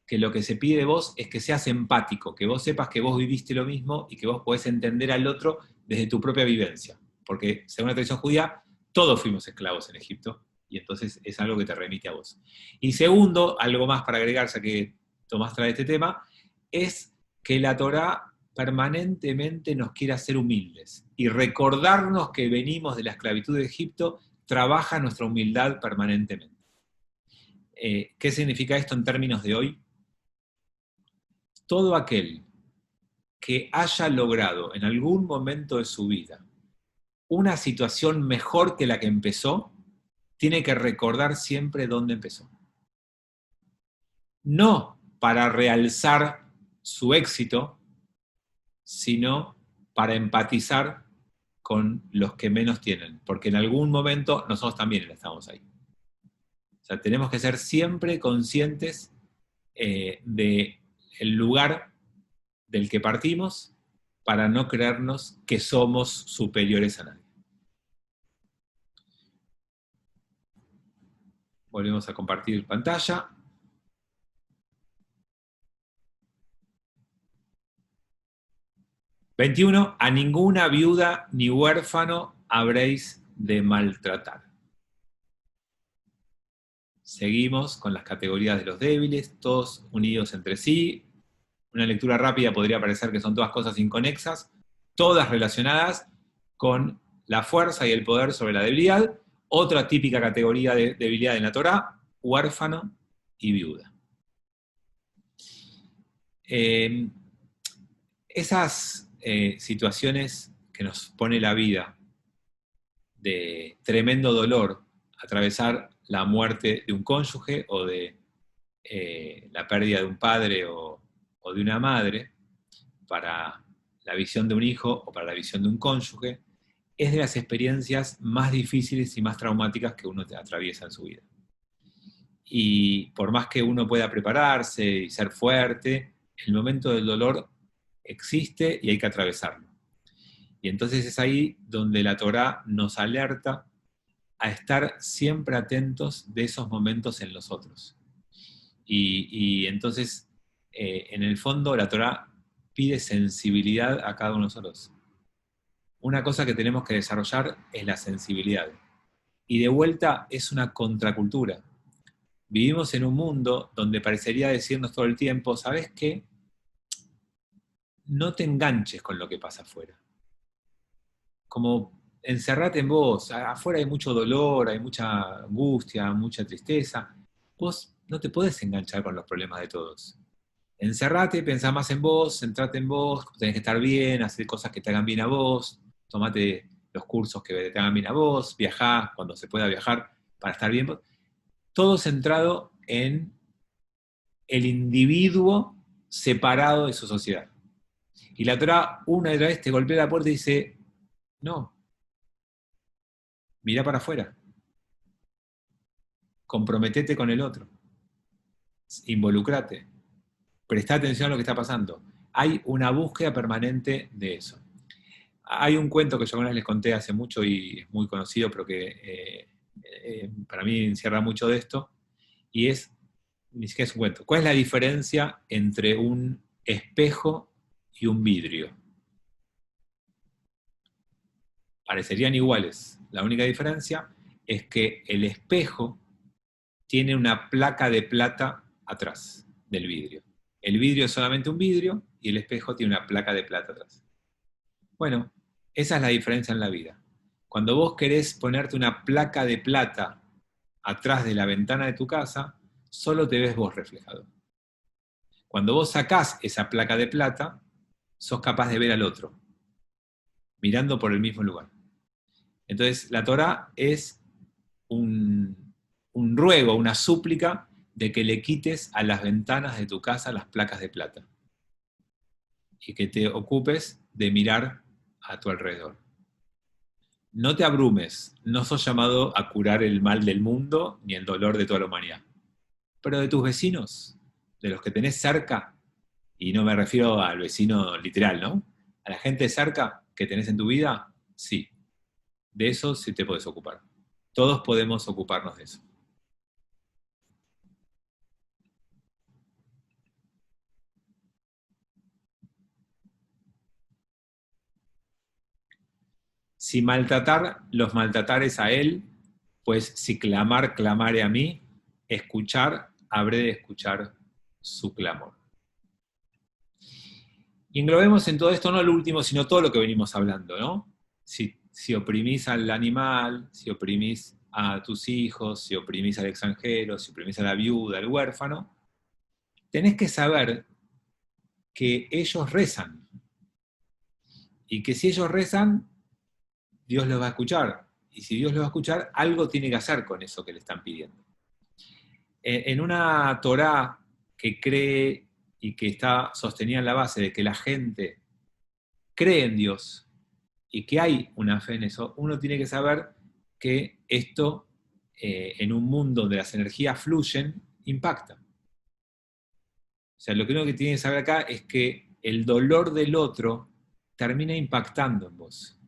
que lo que se pide de vos es que seas empático, que vos sepas que vos viviste lo mismo y que vos podés entender al otro desde tu propia vivencia. Porque según la tradición judía, todos fuimos esclavos en Egipto, y entonces es algo que te remite a vos. Y segundo, algo más para agregar, ya que Tomás trae este tema, es que la Torá permanentemente nos quiere hacer humildes, y recordarnos que venimos de la esclavitud de Egipto trabaja nuestra humildad permanentemente. ¿Qué significa esto en términos de hoy? Todo aquel que haya logrado en algún momento de su vida una situación mejor que la que empezó, tiene que recordar siempre dónde empezó. No para realzar su éxito, sino para empatizar con los que menos tienen, porque en algún momento nosotros también estamos ahí. O sea, tenemos que ser siempre conscientes del lugar del que partimos para no creernos que somos superiores a nadie. Volvemos a compartir pantalla. (21) A ninguna viuda ni huérfano habréis de maltratar. Seguimos con las categorías de los débiles, todos unidos entre sí. Una lectura rápida podría parecer que son todas cosas inconexas, todas relacionadas con la fuerza y el poder sobre la debilidad. Otra típica categoría de debilidad en la Torá, huérfano y viuda. Esas situaciones que nos pone la vida de tremendo dolor, atravesar la muerte de un cónyuge o de la pérdida de un padre o de una madre, para la visión de un hijo o para la visión de un cónyuge, es de las experiencias más difíciles y más traumáticas que uno atraviesa en su vida. Y por más que uno pueda prepararse y ser fuerte, el momento del dolor existe y hay que atravesarlo. Y entonces es ahí donde la Torá nos alerta a estar siempre atentos de esos momentos en los otros. Y entonces, en el fondo, la Torá pide sensibilidad a cada uno de nosotros. Una cosa que tenemos que desarrollar es la sensibilidad. Y de vuelta es una contracultura. Vivimos en un mundo donde parecería decirnos todo el tiempo, ¿sabes qué? No te enganches con lo que pasa afuera. Como encerrate en vos. Afuera hay mucho dolor, hay mucha angustia, mucha tristeza. Vos no te podés enganchar con los problemas de todos. Encerrate, pensá más en vos, centrate en vos, tenés que estar bien, hacer cosas que te hagan bien a vos, tomate los cursos que te hagan bien a vos, viajá cuando se pueda viajar para estar bien. Todo centrado en el individuo separado de su sociedad. Y la Torá una y otra vez te golpea la puerta y dice, no, mirá para afuera, comprometete con el otro, involucrate, prestá atención a lo que está pasando. Hay una búsqueda permanente de eso. Hay un cuento que yo una vez les conté hace mucho y es muy conocido, pero que para mí encierra mucho de esto, y es, ni siquiera es un cuento, ¿cuál es la diferencia entre un espejo y un vidrio? Parecerían iguales. La única diferencia es que el espejo tiene una placa de plata atrás del vidrio. El vidrio es solamente un vidrio y el espejo tiene una placa de plata atrás. Bueno, esa es la diferencia en la vida. Cuando vos querés ponerte una placa de plata atrás de la ventana de tu casa, solo te ves vos reflejado. Cuando vos sacás esa placa de plata, sos capaz de ver al otro, mirando por el mismo lugar. Entonces, la Torá es un ruego, una súplica de que le quites a las ventanas de tu casa las placas de plata y que te ocupes de mirar a tu alrededor. No te abrumes, no sos llamado a curar el mal del mundo ni el dolor de toda la humanidad, pero de tus vecinos, de los que tenés cerca, y no me refiero al vecino literal, ¿no? A la gente cerca, que tenés en tu vida? Sí. De eso sí te podés ocupar. Todos podemos ocuparnos de eso. Si maltratar, los maltratares a él, pues si clamar, clamare a mí, escuchar, habré de escuchar su clamor. Y englobemos en todo esto no lo último, sino todo lo que venimos hablando, ¿no? Si oprimís al animal, si oprimís a tus hijos, si oprimís al extranjero, si oprimís a la viuda, al huérfano, tenés que saber que ellos rezan. Y que si ellos rezan, Dios los va a escuchar. Y si Dios los va a escuchar, algo tiene que hacer con eso que le están pidiendo. En una Torá que cree y que está sostenida en la base de que la gente cree en Dios y que hay una fe en eso, uno tiene que saber que esto, en un mundo donde las energías fluyen, impacta. O sea, lo que uno que tiene que saber acá es que el dolor del otro termina impactando en vos.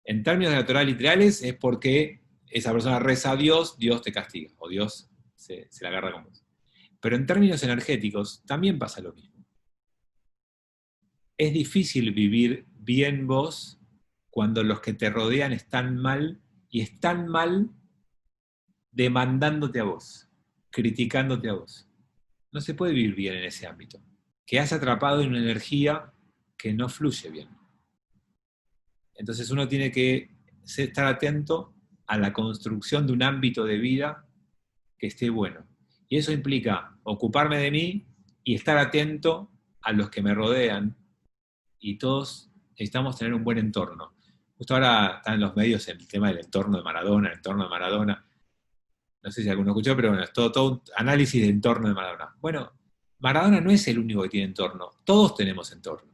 En términos de la Torá literales es porque esa persona reza a Dios, Dios te castiga, o Dios se la agarra con vos. Pero en términos energéticos también pasa lo mismo. Es difícil vivir bien vos cuando los que te rodean están mal, y están mal demandándote a vos, criticándote a vos. No se puede vivir bien en ese ámbito. Quedás atrapado en una energía que no fluye bien. Entonces uno tiene que estar atento a la construcción de un ámbito de vida que esté bueno. Y eso implica ocuparme de mí y estar atento a los que me rodean. Y todos necesitamos tener un buen entorno. Justo ahora están en los medios el tema del entorno de Maradona, el entorno de Maradona. No sé si alguno escuchó, pero bueno, es todo un análisis de entorno de Maradona. Bueno, Maradona no es el único que tiene entorno. Todos tenemos entorno.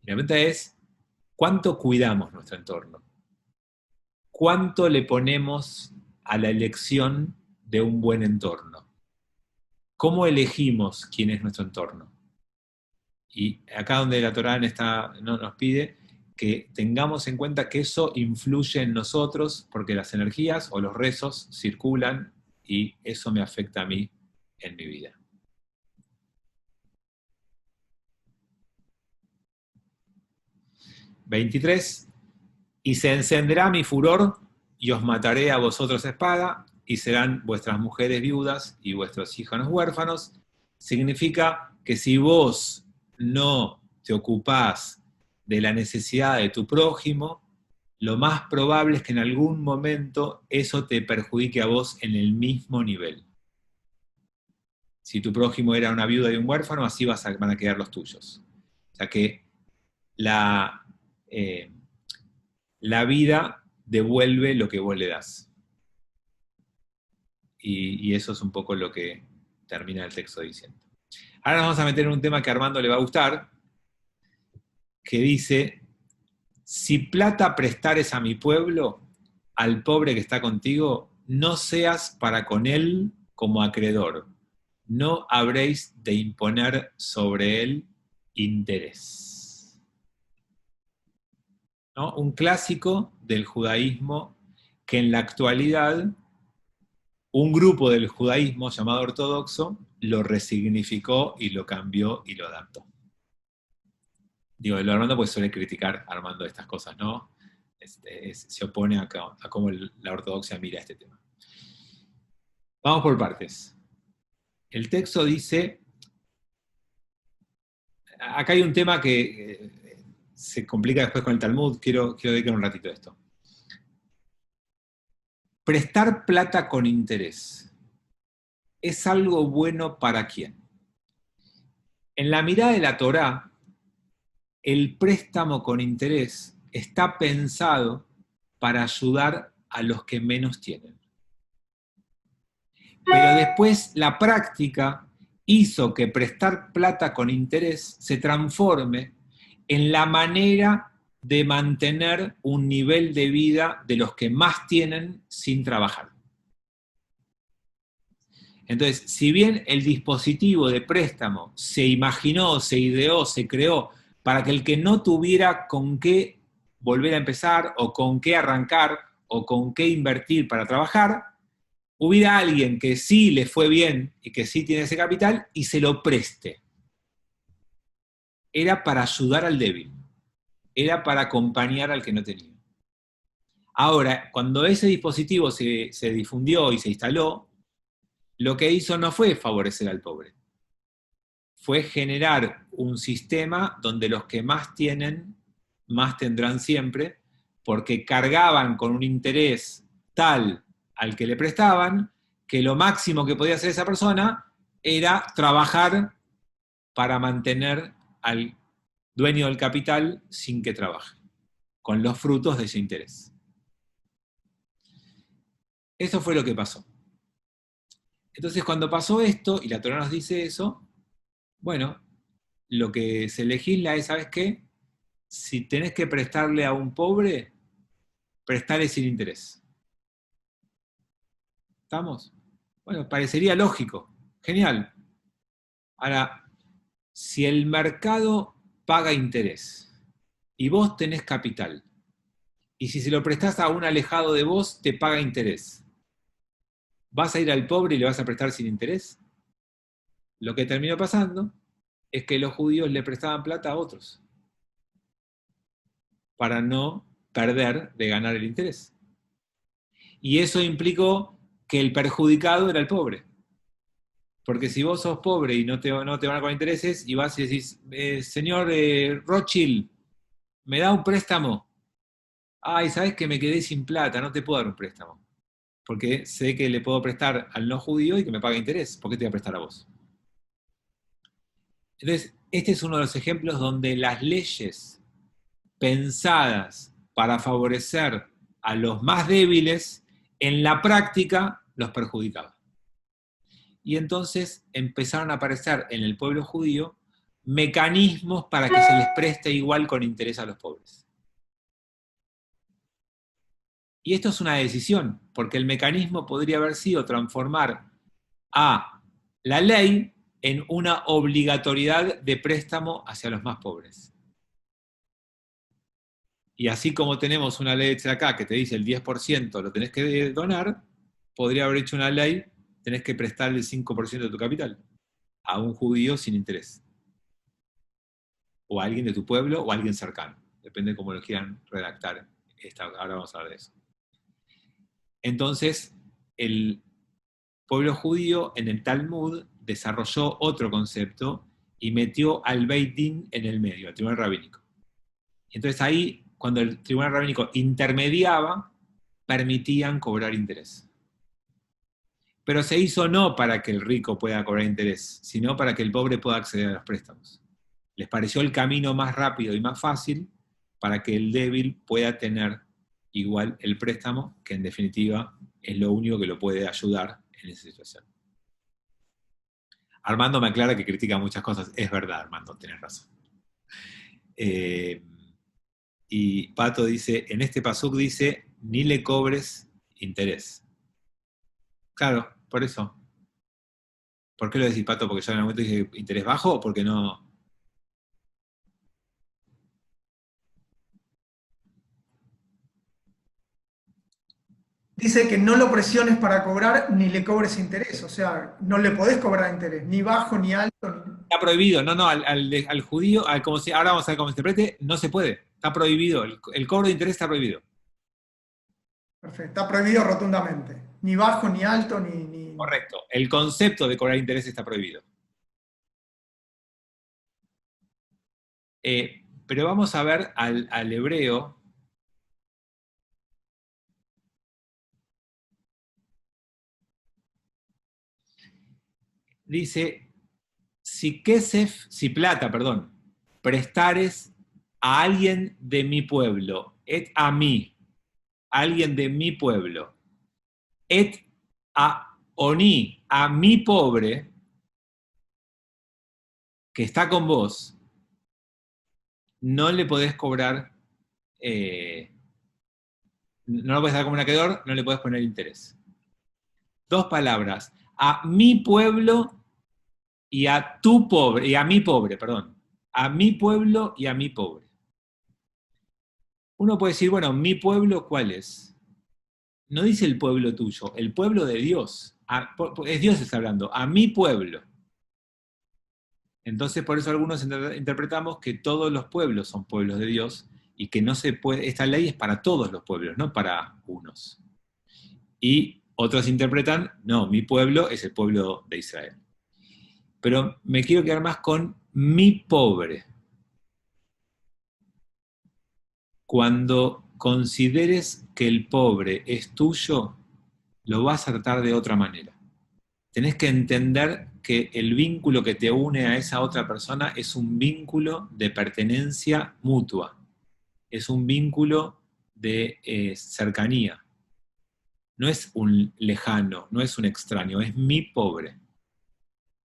Y la pregunta es, ¿cuánto cuidamos nuestro entorno? ¿Cuánto le ponemos a la elección de un buen entorno? ¿Cómo elegimos quién es nuestro entorno? Y acá donde la Torá nos pide que tengamos en cuenta que eso influye en nosotros, porque las energías o los rezos circulan y eso me afecta a mí en mi vida. (23) Y se encenderá mi furor, y os mataré a vosotros a espada, y serán vuestras mujeres viudas y vuestros hijos huérfanos. Significa que si vos no te ocupás de la necesidad de tu prójimo, lo más probable es que en algún momento eso te perjudique a vos en el mismo nivel. Si tu prójimo era una viuda y un huérfano, así van a quedar los tuyos. O sea que la vida devuelve lo que vos le das. Y eso es un poco lo que termina el texto diciendo. Ahora nos vamos a meter en un tema que a Armando le va a gustar, que dice, si plata prestares a mi pueblo, al pobre que está contigo, no seas para con él como acreedor, no habréis de imponer sobre él interés. ¿No? Un clásico del judaísmo que en la actualidad un grupo del judaísmo llamado ortodoxo lo resignificó y lo cambió y lo adaptó. Digo, lo Armando pues suele criticar a Armando estas cosas, ¿no? Se opone a cómo la ortodoxia mira este tema. Vamos por partes. El texto dice, acá hay un tema que se complica después con el Talmud, quiero dedicar un ratito a esto. Prestar plata con interés, ¿es algo bueno para quién? En la mirada de la Torá, el préstamo con interés está pensado para ayudar a los que menos tienen. Pero después la práctica hizo que prestar plata con interés se transforme en la manera de mantener un nivel de vida de los que más tienen sin trabajar. Entonces, si bien el dispositivo de préstamo se imaginó, se ideó, se creó para que el que no tuviera con qué volver a empezar, o con qué arrancar, o con qué invertir para trabajar, hubiera alguien que sí le fue bien y que sí tiene ese capital y se lo preste. Era para ayudar al débil, era para acompañar al que no tenía. Ahora, cuando ese dispositivo se difundió y se instaló, lo que hizo no fue favorecer al pobre, fue generar un sistema donde los que más tienen, más tendrán siempre, porque cargaban con un interés tal al que le prestaban, que lo máximo que podía hacer esa persona era trabajar para mantener al dueño del capital sin que trabaje, con los frutos de ese interés. Eso fue lo que pasó. Entonces, cuando pasó esto, y la Torá nos dice eso, bueno, lo que se legisla es, ¿sabes qué? Si tenés que prestarle a un pobre, prestale sin interés. ¿Estamos? Bueno, parecería lógico. Genial. Ahora, si el mercado paga interés y vos tenés capital, y si se lo prestás a un alejado de vos, te paga interés, ¿vas a ir al pobre y le vas a prestar sin interés? Lo que terminó pasando es que los judíos le prestaban plata a otros para no perder de ganar el interés. Y eso implicó que el perjudicado era el pobre. Porque si vos sos pobre y no te van a cobrar intereses, y vas y decís, señor Rothschild, ¿me da un préstamo? Ay, ¿sabes que me quedé sin plata? No te puedo dar un préstamo. Porque sé que le puedo prestar al no judío y que me paga interés. ¿Por qué te voy a prestar a vos? Entonces, este es uno de los ejemplos donde las leyes pensadas para favorecer a los más débiles, en la práctica los perjudicaban. Y entonces empezaron a aparecer en el pueblo judío mecanismos para que se les preste igual con interés a los pobres. Y esto es una decisión, porque el mecanismo podría haber sido transformar a la ley en una obligatoriedad de préstamo hacia los más pobres. Y así como tenemos una ley de acá que te dice el 10% lo tenés que donar, podría haber hecho una ley, tenés que prestarle el 5% de tu capital a un judío sin interés. O a alguien de tu pueblo o a alguien cercano. Depende de cómo lo quieran redactar. Ahora vamos a hablar de eso. Entonces, el pueblo judío en el Talmud desarrolló otro concepto y metió al Beit Din en el medio, al tribunal rabínico. Entonces ahí, cuando el tribunal rabínico intermediaba, permitían cobrar interés. Pero se hizo no para que el rico pueda cobrar interés, sino para que el pobre pueda acceder a los préstamos. Les pareció el camino más rápido y más fácil para que el débil pueda tener igual el préstamo, que en definitiva es lo único que lo puede ayudar en esa situación. Armando me aclara que critica muchas cosas. Es verdad, Armando, tenés razón. Y Pato dice, en este pasuk dice, ni le cobres interés. Claro, por eso. ¿Por qué lo decís, Pato? ¿Porque yo en el momento dije interés bajo o porque no? Dice que no lo presiones para cobrar ni le cobres interés. O sea, no le podés cobrar interés, ni bajo, ni alto. Está prohibido. No, al judío, ahora vamos a ver cómo se interprete, no se puede. Está prohibido. El cobro de interés está prohibido. Perfecto. Está prohibido rotundamente. Ni bajo, ni alto, ni... Correcto. El concepto de cobrar interés está prohibido. Pero vamos a ver al hebreo. Dice, si plata, prestares a alguien de mi pueblo, a mí, alguien de mi pueblo, a oni, a mi pobre, que está con vos, no le podés cobrar, no lo podés dar como un acreedor, no le podés poner interés. Dos palabras, a mi pueblo y a tu pobre, y a mi pobre, a mi pueblo y a mi pobre. Uno puede decir, bueno, ¿mi pueblo cuál es? No dice el pueblo tuyo, el pueblo de Dios. Es Dios que está hablando, a mi pueblo. Entonces, por eso algunos interpretamos que todos los pueblos son pueblos de Dios y que no se puede, esta ley es para todos los pueblos, no para unos. Y otros interpretan, no, mi pueblo es el pueblo de Israel. Pero me quiero quedar más con mi pobre. Cuando consideres que el pobre es tuyo, lo vas a tratar de otra manera. Tenés que entender que el vínculo que te une a esa otra persona es un vínculo de pertenencia mutua, es un vínculo de cercanía. No es un lejano, no es un extraño, es mi pobre.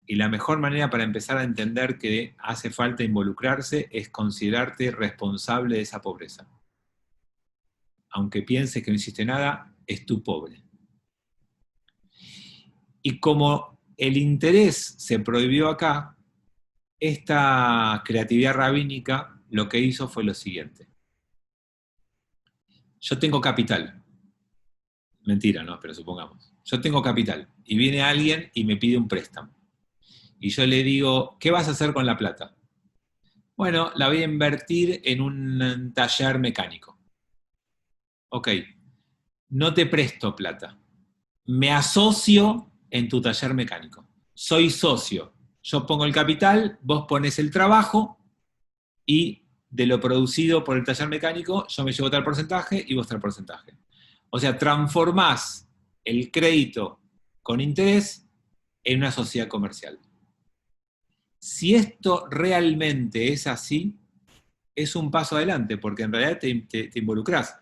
Y la mejor manera para empezar a entender que hace falta involucrarse es considerarte responsable de esa pobreza. Aunque pienses que no hiciste nada, es tu pobre. Y como el interés se prohibió acá, esta creatividad rabínica lo que hizo fue lo siguiente. Yo tengo capital. Mentira, ¿no? Pero supongamos. Yo tengo capital y viene alguien y me pide un préstamo. Y yo le digo, ¿qué vas a hacer con la plata? Bueno, la voy a invertir en un taller mecánico. Ok, no te presto plata. Me asocio en tu taller mecánico. Soy socio. Yo pongo el capital, vos pones el trabajo y de lo producido por el taller mecánico yo me llevo tal porcentaje y vos tal porcentaje. O sea, transformás el crédito con interés en una sociedad comercial. Si esto realmente es así, es un paso adelante, porque en realidad te involucrás.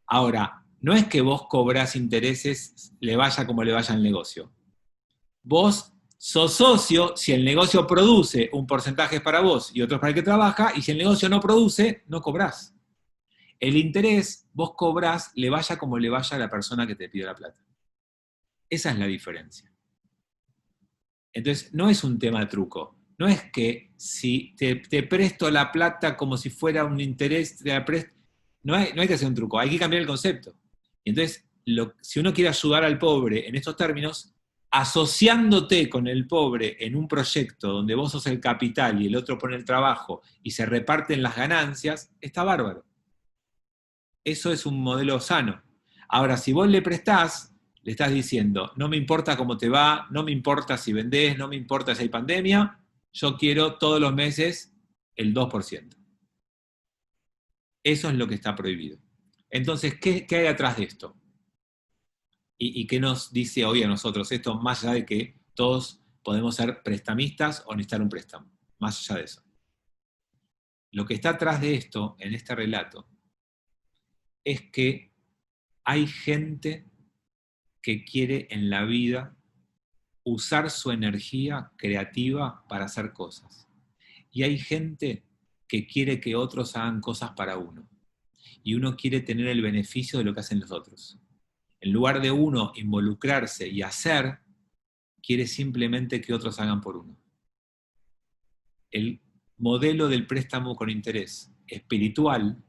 Ahora, no es que vos cobrás intereses, le vaya como le vaya al negocio. Vos sos socio, si el negocio produce, un porcentaje es para vos y otro es para el que trabaja, y si el negocio no produce, no cobrás. El interés, vos cobrás, le vaya como le vaya a la persona que te pide la plata. Esa es la diferencia. Entonces, no es un tema de truco. No es que si te presto la plata como si fuera un interés, no hay que hacer un truco, hay que cambiar el concepto. Y entonces, si uno quiere ayudar al pobre en estos términos, asociándote con el pobre en un proyecto donde vos sos el capital y el otro pone el trabajo y se reparten las ganancias, está bárbaro. Eso es un modelo sano. Ahora, si vos le prestás, le estás diciendo, no me importa cómo te va, no me importa si vendés, no me importa si hay pandemia, yo quiero todos los meses el 2%. Eso es lo que está prohibido. Entonces, ¿qué hay atrás de esto? ¿Y qué nos dice hoy a nosotros esto, más allá de que todos podemos ser prestamistas o necesitar un préstamo? Más allá de eso. Lo que está atrás de esto, en este relato, es que hay gente que quiere en la vida usar su energía creativa para hacer cosas. Y hay gente que quiere que otros hagan cosas para uno. Y uno quiere tener el beneficio de lo que hacen los otros. En lugar de uno involucrarse y hacer, quiere simplemente que otros hagan por uno. El modelo del préstamo con interés espiritual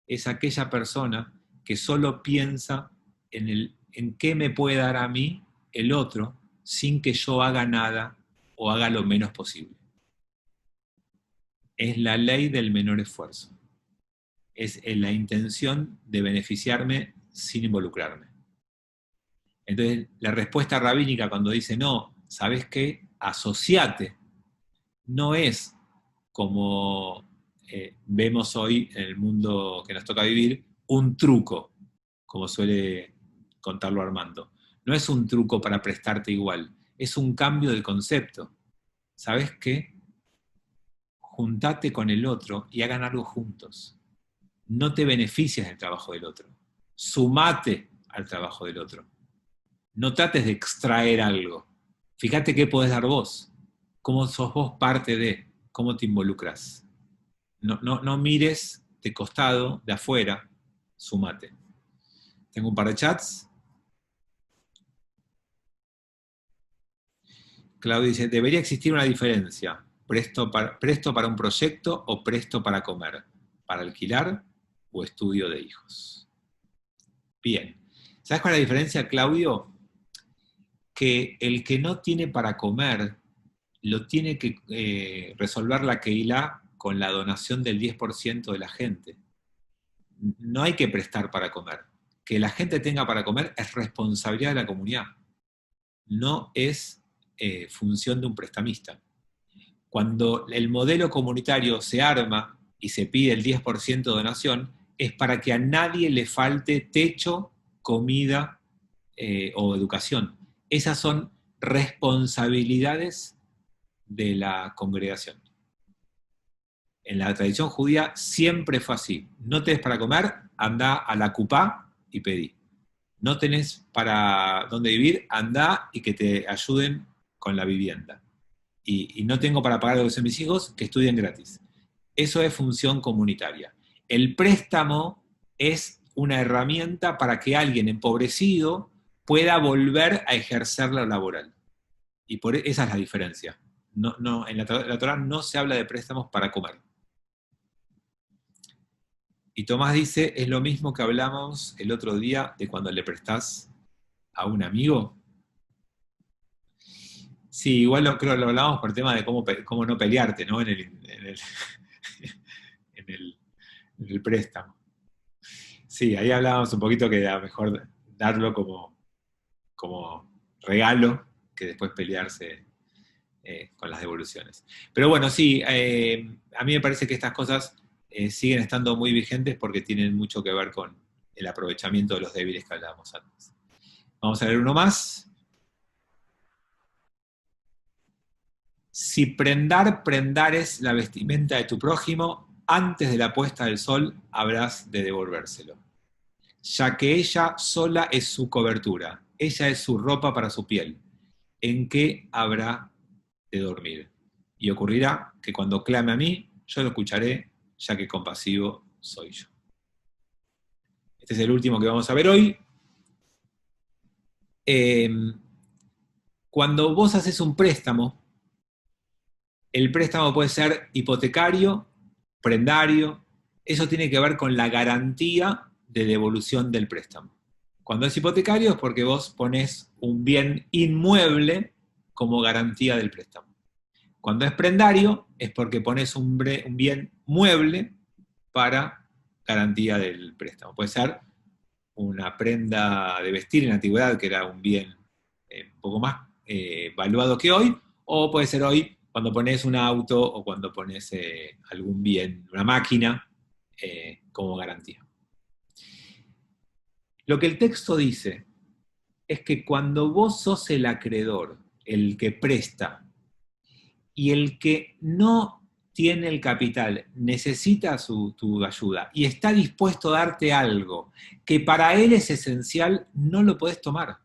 es aquella persona que solo piensa en qué me puede dar a mí el otro sin que yo haga nada o haga lo menos posible. Es la ley del menor esfuerzo. Es la intención de beneficiarme sin involucrarme. Entonces, la respuesta rabínica cuando dice, no, ¿sabes qué? Asociate. No es como vemos hoy en el mundo que nos toca vivir, un truco, como suele contarlo Armando. No es un truco para prestarte igual, es un cambio de concepto. ¿Sabes qué? Juntate con el otro y hagan algo juntos. No te beneficies del trabajo del otro. Sumate al trabajo del otro. No trates de extraer algo. Fíjate qué podés dar vos. Cómo sos vos parte de, cómo te involucras. No mires de costado, de afuera, sumate. Tengo un par de chats. Claudio dice, debería existir una diferencia. ¿Presto para un proyecto o presto para comer? ¿Para alquilar o estudio de hijos? Bien. ¿Sabes cuál es la diferencia, Claudio? Que el que no tiene para comer lo tiene que resolver la Keilah con la donación del 10% de la gente. No hay que prestar para comer. Que la gente tenga para comer es responsabilidad de la comunidad. No es función de un prestamista. Cuando el modelo comunitario se arma y se pide el 10% de donación, es para que a nadie le falte techo, comida o educación. Esas son responsabilidades de la congregación. En la tradición judía siempre fue así. No tenés para comer, andá a la cupá y pedí. No tenés para dónde vivir, andá y que te ayuden con la vivienda. Y no tengo para pagar a mis hijos, que estudien gratis. Eso es función comunitaria. El préstamo es una herramienta para que alguien empobrecido pueda volver a ejercer la laboral. Y esa es la diferencia. En la Torá no se habla de préstamos para comer. Y Tomás dice, es lo mismo que hablamos el otro día de cuando le prestás a un amigo. Sí, igual creo que lo hablábamos por el tema de cómo no pelearte, ¿no? en el préstamo. Sí, ahí hablábamos un poquito que era mejor darlo como regalo que después pelearse con las devoluciones. Pero bueno, sí, a mí me parece que estas cosas siguen estando muy vigentes porque tienen mucho que ver con el aprovechamiento de los débiles que hablábamos antes. Vamos a leer uno más. Si prendares la vestimenta de tu prójimo, antes de la puesta del sol habrás de devolvérselo. Ya que ella sola es su cobertura, ella es su ropa para su piel, ¿en qué habrá de dormir? Y ocurrirá que cuando clame a mí, yo lo escucharé, ya que compasivo soy yo. Este es el último que vamos a ver hoy. Cuando vos haces un préstamo, el préstamo puede ser hipotecario, prendario, eso tiene que ver con la garantía de devolución del préstamo. Cuando es hipotecario es porque vos ponés un bien inmueble como garantía del préstamo. Cuando es prendario es porque pones un bien mueble para garantía del préstamo. Puede ser una prenda de vestir en la antigüedad, que era un bien un poco más valuado que hoy, o puede ser hoy cuando pones un auto o cuando pones algún bien, una máquina, como garantía. Lo que el texto dice es que cuando vos sos el acreedor, el que presta, y el que no tiene el capital, necesita tu ayuda, y está dispuesto a darte algo que para él es esencial, no lo podés tomar.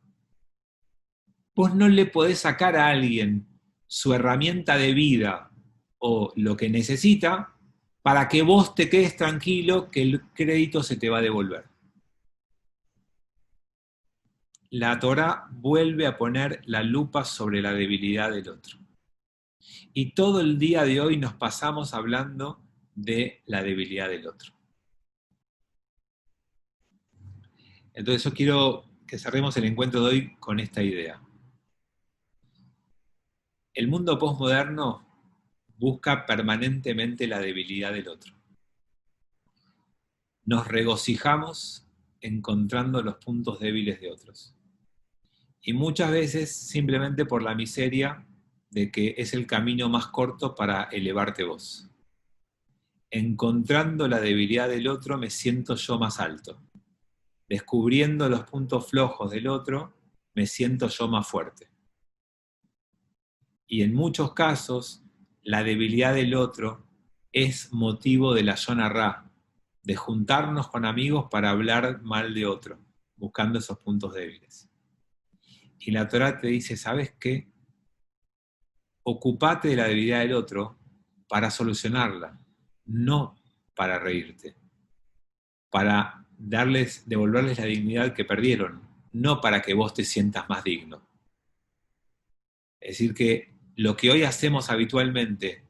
Vos no le podés sacar a alguien su herramienta de vida o lo que necesita para que vos te quedes tranquilo que el crédito se te va a devolver. La Torá vuelve a poner la lupa sobre la debilidad del otro. Y todo el día de hoy nos pasamos hablando de la debilidad del otro. Entonces yo quiero que cerremos el encuentro de hoy con esta idea. El mundo posmoderno busca permanentemente la debilidad del otro. Nos regocijamos encontrando los puntos débiles de otros. Y muchas veces simplemente por la miseria de que es el camino más corto para elevarte vos. Encontrando la debilidad del otro me siento yo más alto. Descubriendo los puntos flojos del otro me siento yo más fuerte. Y en muchos casos, la debilidad del otro es motivo de la Yona Ra, de juntarnos con amigos para hablar mal de otro, buscando esos puntos débiles. Y la Torá te dice, ¿sabes qué? Ocupate de la debilidad del otro para solucionarla, no para reírte, para devolverles la dignidad que perdieron, no para que vos te sientas más digno. Es decir, que lo que hoy hacemos habitualmente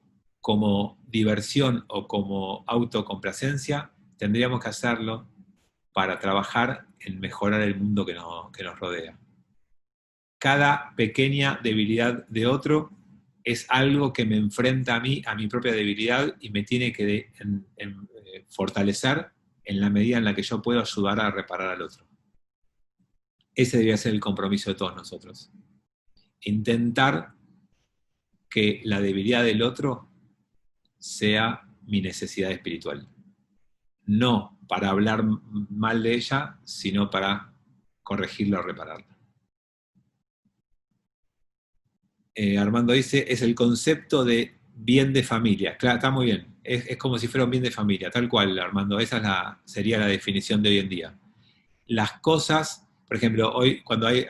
como diversión o como autocomplacencia, tendríamos que hacerlo para trabajar en mejorar el mundo que nos rodea. Cada pequeña debilidad de otro es algo que me enfrenta a mí, a mi propia debilidad, y me tiene que fortalecer en la medida en la que yo puedo ayudar a reparar al otro. Ese debería ser el compromiso de todos nosotros. Intentar que la debilidad del otro sea mi necesidad espiritual. No para hablar mal de ella, sino para corregirla o repararla. Armando dice, es el concepto de bien de familia. Claro, está muy bien. Es como si fuera un bien de familia, tal cual, Armando. Esa sería la definición de hoy en día. Las cosas, por ejemplo, hoy cuando hay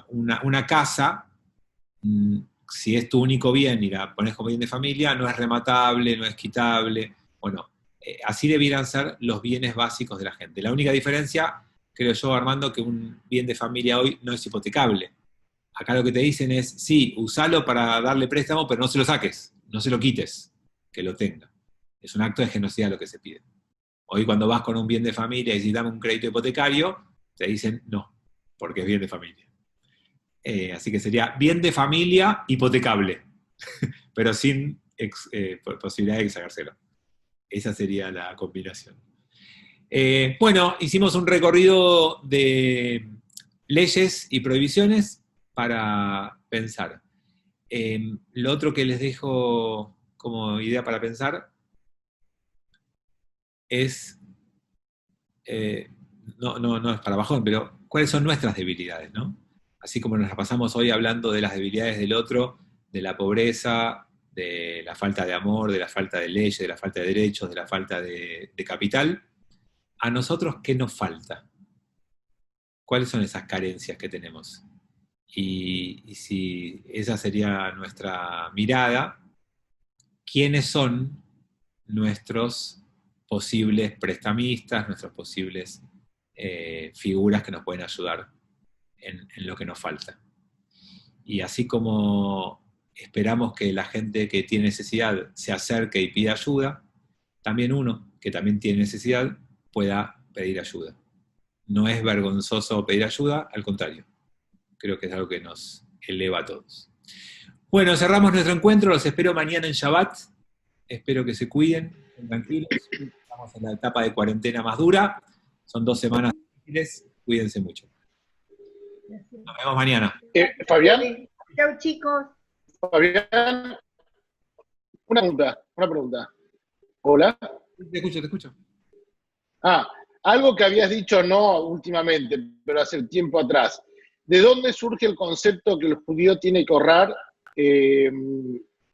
una casa, si es tu único bien y la pones como bien de familia, no es rematable, no es quitable. Bueno, así debieran ser los bienes básicos de la gente. La única diferencia, creo yo, Armando, que un bien de familia hoy no es hipotecable. Acá lo que te dicen es, sí, usalo para darle préstamo, pero no se lo saques, no se lo quites, que lo tenga. Es un acto de generosidad lo que se pide. Hoy cuando vas con un bien de familia y si dame un crédito hipotecario, te dicen no, porque es bien de familia. Así que sería bien de familia hipotecable, pero sin posibilidad de sacárselo. Esa sería la combinación. Bueno, hicimos un recorrido de leyes y prohibiciones para pensar. Lo otro que les dejo como idea para pensar es, no es para bajón, pero ¿cuáles son nuestras debilidades, no? Así como nos la pasamos hoy hablando de las debilidades del otro, de la pobreza, de la falta de amor, de la falta de leyes, de la falta de derechos, de la falta de capital, a nosotros, ¿qué nos falta? ¿Cuáles son esas carencias que tenemos? Y si esa sería nuestra mirada, ¿quiénes son nuestros posibles prestamistas, nuestras posibles figuras que nos pueden ayudar en lo que nos falta? Y así como esperamos que la gente que tiene necesidad se acerque y pida ayuda, también uno que también tiene necesidad pueda pedir ayuda. No es vergonzoso pedir ayuda, al contrario. Creo que es algo que nos eleva a todos. Bueno, cerramos nuestro encuentro, los espero mañana en Shabbat. Espero que se cuiden, estén tranquilos. Estamos en la etapa de cuarentena más dura. Son 2 semanas difíciles. Cuídense mucho. Nos vemos mañana. Fabián, Chao, chicos. Fabián, una pregunta. Hola. Te escucho. Algo que habías dicho no últimamente, pero hace tiempo atrás. ¿De dónde surge el concepto que el judío tiene que ahorrar?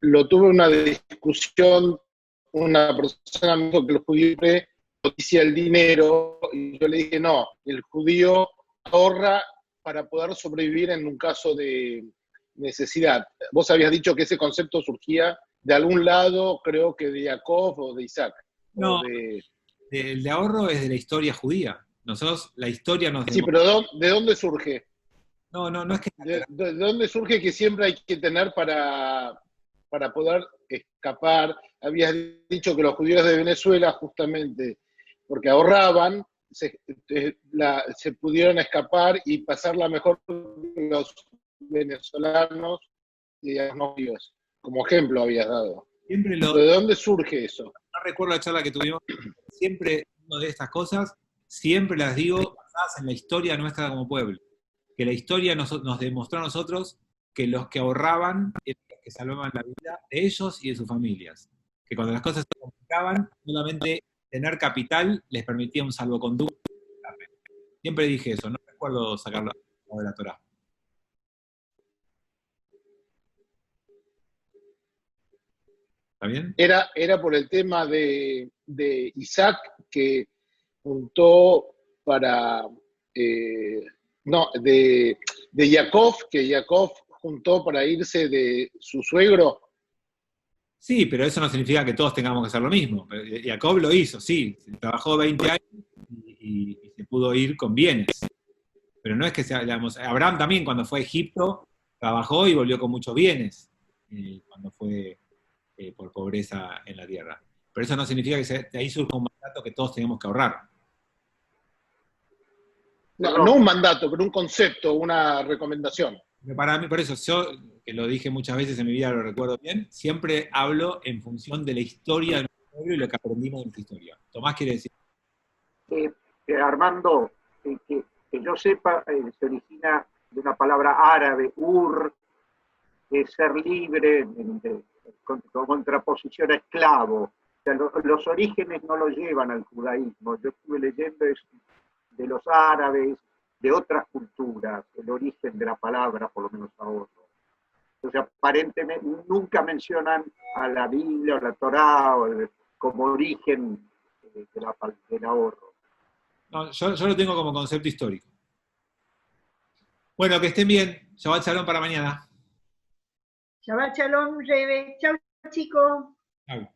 Lo tuve una discusión, una persona me dijo que el judío noticia el dinero, y yo le dije no, el judío ahorra para poder sobrevivir en un caso de necesidad. Vos habías dicho que ese concepto surgía de algún lado, creo que de Jacob o de Isaac. No, el de ahorro es de la historia judía. Nosotros, la historia nos... Sí, pero ¿de dónde surge? No es que... ¿De dónde surge que siempre hay que tener para poder escapar? Habías dicho que los judíos de Venezuela, justamente porque ahorraban, se pudieron escapar y pasarla mejor que los venezolanos y los no judíos. Como ejemplo habías dado. ¿De dónde surge eso? No recuerdo la charla que tuvimos. Siempre, una de estas cosas, siempre las digo basadas en la historia nuestra como pueblo. Que la historia nos demostró a nosotros que los que ahorraban eran los que salvaban la vida de ellos y de sus familias. Que cuando las cosas se complicaban, solamente tener capital les permitía un salvoconducto. Siempre dije eso, no recuerdo sacarlo de la Torá. ¿Está bien? Era por el tema de Isaac que juntó para... de Jacob, que Jacob juntó para irse de su suegro. Sí, pero eso no significa que todos tengamos que hacer lo mismo. Jacob lo hizo, sí, trabajó 20 años y se pudo ir con bienes. Pero no es que sea, digamos, Abraham también cuando fue a Egipto trabajó y volvió con muchos bienes cuando fue por pobreza en la tierra. Pero eso no significa que de ahí surja un mandato que todos tenemos que ahorrar. No un mandato, pero un concepto, una recomendación. Para mí, por eso, yo, que lo dije muchas veces en mi vida, lo recuerdo bien, siempre hablo en función de la historia de nuestro pueblo y lo que aprendimos de nuestra historia. Tomás quiere decir. Armando, que yo sepa, se origina de una palabra árabe, que es ser libre, en contraposición a esclavo. O sea, los orígenes no lo llevan al judaísmo. Yo estuve leyendo de los árabes, de otras culturas, el origen de la palabra, por lo menos ahora. Entonces, aparentemente, nunca mencionan a la Biblia o la Torá como origen del ahorro. No, yo lo tengo como concepto histórico. Bueno, que estén bien. Shabbat Shalom para mañana. Shabbat Shalom, Rebe. Chau, chicos. Chau.